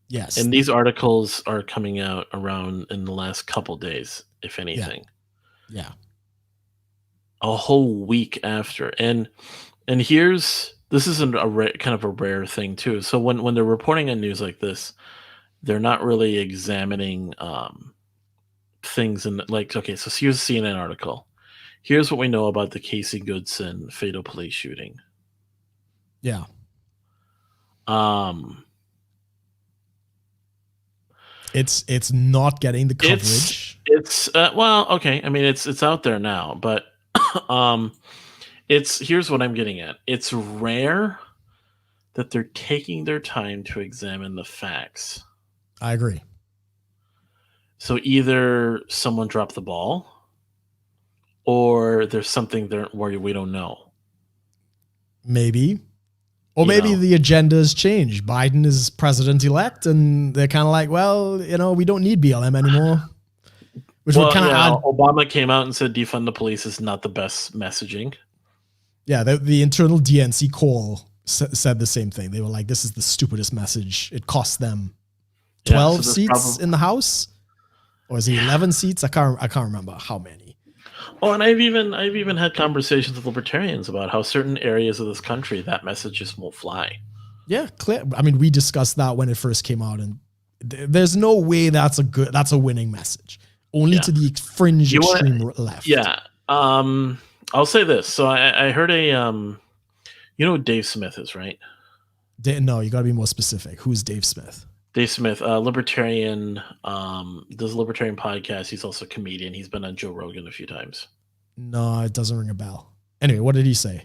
Yes. And these articles are coming out around in the last couple days, if anything. Yeah. A whole week after. And this isn't kind of a rare thing too. So when they're reporting on news like this, they're not really examining things in okay, so here's a CNN article. Here's what we know about the Casey Goodson fatal police shooting. Yeah. It's not getting the coverage. It's well, okay. I mean, it's out there now, but here's what I'm getting at. It's rare that they're taking their time to examine the facts. I agree. So either someone dropped the ball, or there's something there where we don't know. Maybe. Or maybe the agenda's changed. Biden is president-elect, and they're kind of like, well, we don't need BLM anymore. Which would kind of Obama came out and said defund the police is not the best messaging. Yeah, the internal DNC call said the same thing. They were like, this is the stupidest message. It cost them 12 seats in the House. Or is it 11 seats? I can't remember how many. Oh, and I've even had conversations with libertarians about how certain areas of this country that message just won't fly. Yeah, clear. I mean, we discussed that when it first came out, and there's no way that's a winning message. Only to the fringe extreme left. Yeah. I'll say this. So I heard you know who Dave Smith is, right? No, you got to be more specific. Who's Dave Smith? Dave Smith, libertarian, does a libertarian podcast. He's also a comedian. He's been on Joe Rogan a few times. No, it doesn't ring a bell. Anyway, what did he say?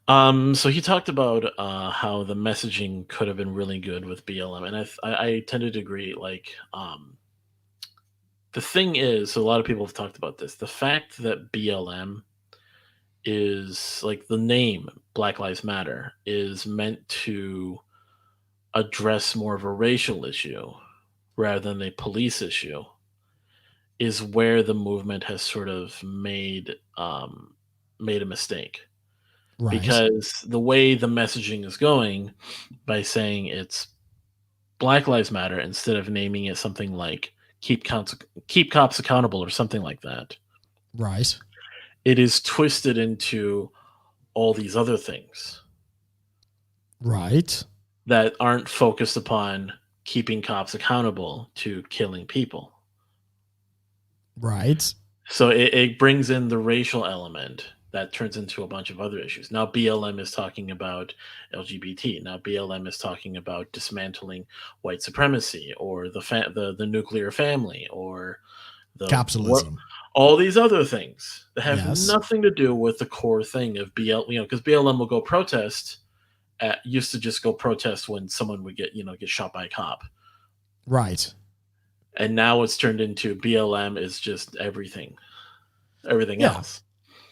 So he talked about how the messaging could have been really good with BLM, and I tended to agree. Like, the thing is, so a lot of people have talked about this. The fact that BLM is, like, the name Black Lives Matter is meant to address more of a racial issue rather than a police issue is where the movement has sort of made a mistake. Right. Because the way the messaging is going, by saying it's Black Lives Matter instead of naming it something like keep cops accountable or something like that. Right. It is twisted into all these other things. Right. That aren't focused upon keeping cops accountable to killing people. Right. So it brings in the racial element that turns into a bunch of other issues. Now BLM is talking about LGBT. Now BLM is talking about dismantling white supremacy or the nuclear family or the capitalism. All these other things that have nothing to do with the core thing of BLM. Because BLM will go protest. Used to just go protest when someone would get shot by a cop. Right. And now it's turned into BLM is just everything else.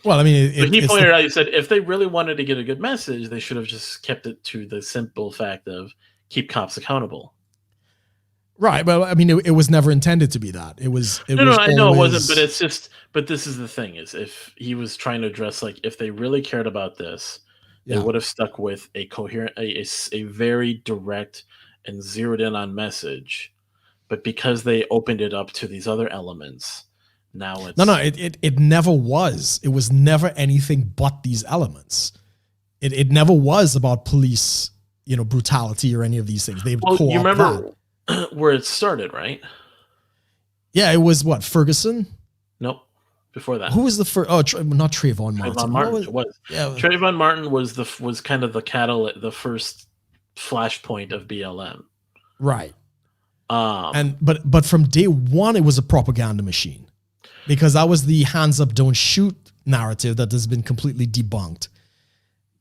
Well, I mean, he pointed out, he said, if they really wanted to get a good message, they should have just kept it to the simple fact of keep cops accountable. Right. Well, I mean, it was never intended to be that. I know it wasn't, but this is the thing is if he was trying to address, like, if they really cared about this, they would have stuck with a coherent, a very direct and zeroed in on message. But because they opened it up to these other elements, now it's... No, it never was. It was never anything but these elements. it never was about police, brutality or any of these things. They would Well, co-opt you remember that. where it started, right? Yeah, it was what, Ferguson? Nope. Before that, Who was the first? Oh, not Trayvon Martin. Trayvon Martin. It was. Yeah, Trayvon Martin was kind of the first flashpoint of BLM. right. But from day one, it was a propaganda machine, because that was the hands up, don't shoot narrative that has been completely debunked.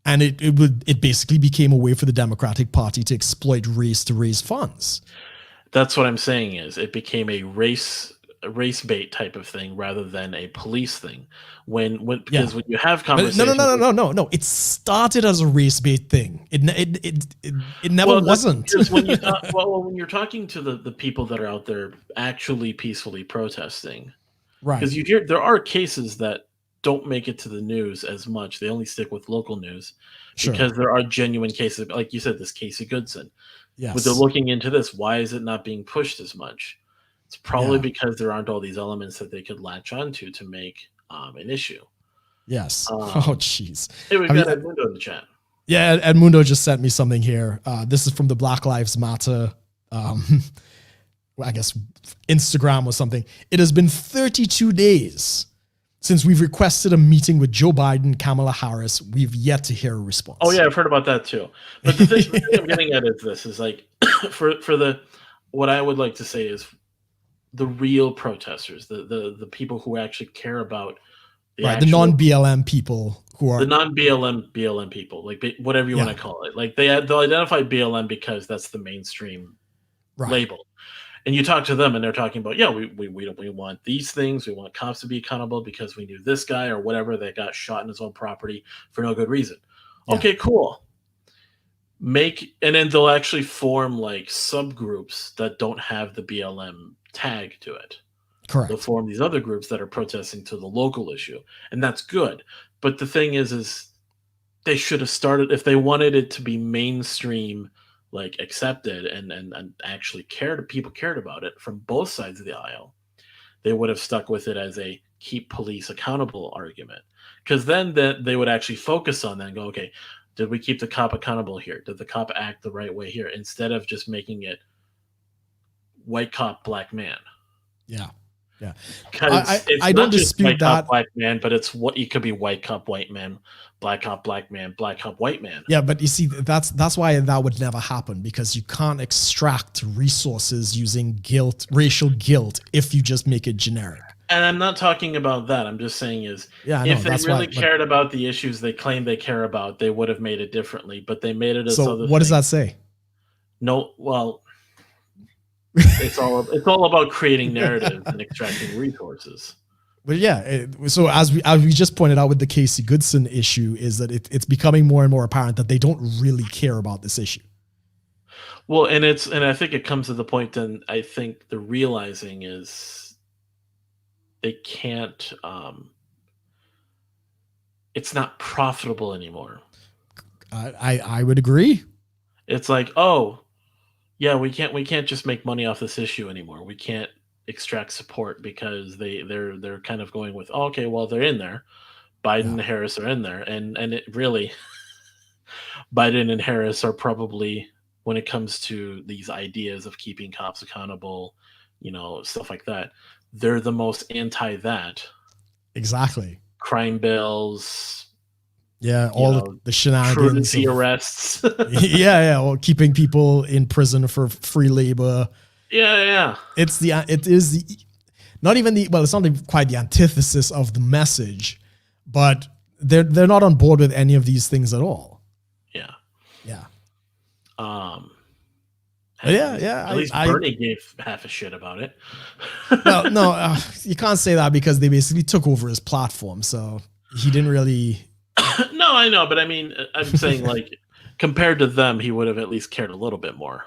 And it basically became a way for the Democratic Party to exploit race to raise funds. That's what I'm saying, is it became a race bait type of thing rather than a police thing. Because when you have conversations, no. It started as a race bait thing. It never wasn't. When you're talking to the people that are out there actually peacefully protesting, right? Because you hear there are cases that don't make it to the news as much. They only stick with local news, because there are genuine cases, like you said, this Casey Goodson. Yes. But they're looking into this. Why is it not being pushed as much? It's probably because there aren't all these elements that they could latch onto to make an issue. Yes. Oh, jeez. Hey, we've got Edmundo in the chat. Yeah, Edmundo just sent me something here. This is from the Black Lives Matter, I guess, Instagram or something. It has been 32 days since we've requested a meeting with Joe Biden, Kamala Harris. We've yet to hear a response. Oh, yeah, I've heard about that too. But the thing I'm getting at is this, is like, what I would like to say is the real protesters, the people who actually care about the non-BLM people, who are the non-BLM people, like whatever you want to call it. Like they'll identify BLM because that's the mainstream label. And you talk to them and they're talking about, we want these things. We want cops to be accountable because we knew this guy or whatever that got shot in his own property for no good reason. Yeah. Okay, cool. And then they'll actually form like subgroups that don't have the BLM tag to it. Correct. They'll form these other groups that are protesting to the local issue. And that's good. But the thing is they should have started, if they wanted it to be mainstream, like accepted and actually people cared about it from both sides of the aisle, they would have stuck with it as a keep police accountable argument. Because then they would actually focus on that and go, okay, did we keep the cop accountable here? Did the cop act the right way here? Instead of just making it white cop, black man. Yeah. Yeah. Because I don't dispute that. Cop, black man, but it could be white cop, white man, black cop, black man, black cop, white man. Yeah, but you see, that's why that would never happen, because you can't extract resources using racial guilt, if you just make it generic. And I'm not talking about that. I'm just saying if they really cared about the issues they claim they care about, they would have made it differently. But they made it as so what does that say? No, well, it's all about creating narratives and extracting resources. But yeah, so as we just pointed out with the Casey Goodson issue, is that it's becoming more and more apparent that they don't really care about this issue. Well, and I think it comes to the point, and I think the realizing is they can't. It's not profitable anymore. I would agree. It's like, oh, yeah, we can't just make money off this issue anymore. We can't extract support because they're kind of going with, oh, okay, well, they're in there. Biden and Harris are in there, and it really Biden and Harris are probably, when it comes to these ideas of keeping cops accountable, stuff like that, they're the most anti that. Exactly. Crime bills. Yeah, all the shenanigans. Truancy arrests. yeah, or keeping people in prison for free labor. Yeah. It's not quite the antithesis of the message, but they're not on board with any of these things at all. Yeah. At least Bernie gave half a shit about it. No, you can't say that, because they basically took over his platform, so he didn't really. No, I know, but I mean, I'm saying, like, compared to them, he would have at least cared a little bit more.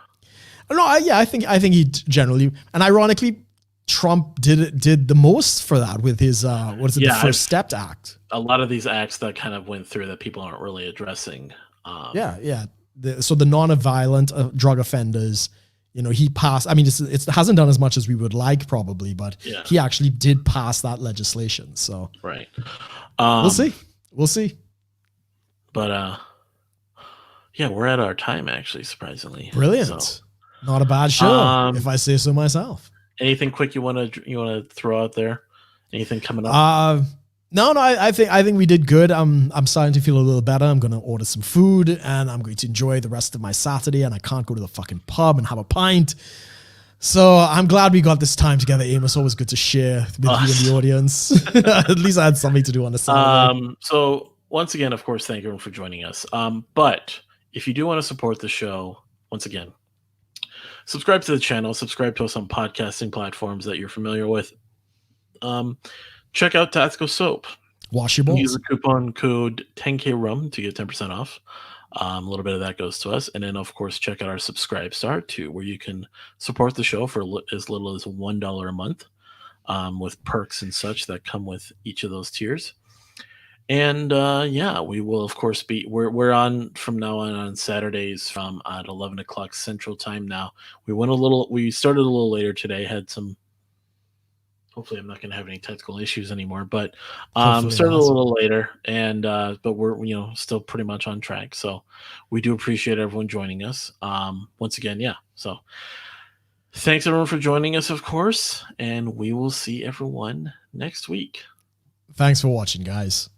No, I think he generally, and ironically, Trump did the most for that with his the First Step Act. A lot of these acts that kind of went through that people aren't really addressing. So the non-violent drug offenders, he passed. I mean, it hasn't done as much as we would like, probably, but he actually did pass that legislation. So right, we'll see. But yeah, we're at our time actually, surprisingly. Brilliant. So, Not a bad show, if I say so myself. anything quick you want to throw out there? Anything coming up? No, I think we did good. I'm starting to feel a little better. I'm gonna order some food and I'm going to enjoy the rest of my Saturday. And I can't go to the fucking pub and have a pint. So I'm glad we got this time together, Amos. Always good to share with you and the audience. At least I had something to do on the Saturday. So once again, of course, thank everyone for joining us. But if you do want to support the show, once again, subscribe to the channel. Subscribe to us on podcasting platforms that you're familiar with. Check out Tactical Soap. Wash your balls. Use the coupon code 10KRUM to get 10% off. A little bit of that goes to us. And then, of course, check out our Subscribe Star, too, where you can support the show for as little as $1 a month with perks and such that come with each of those tiers. And, yeah, we will, of course, we're on from now on Saturdays from at 11 o'clock Central Time now. We started a little later today, had some. Hopefully, I'm not going to have any technical issues anymore. But started a little later, and but we're still pretty much on track. So we do appreciate everyone joining us. Once again, yeah. So thanks everyone for joining us, of course, and we will see everyone next week. Thanks for watching, guys.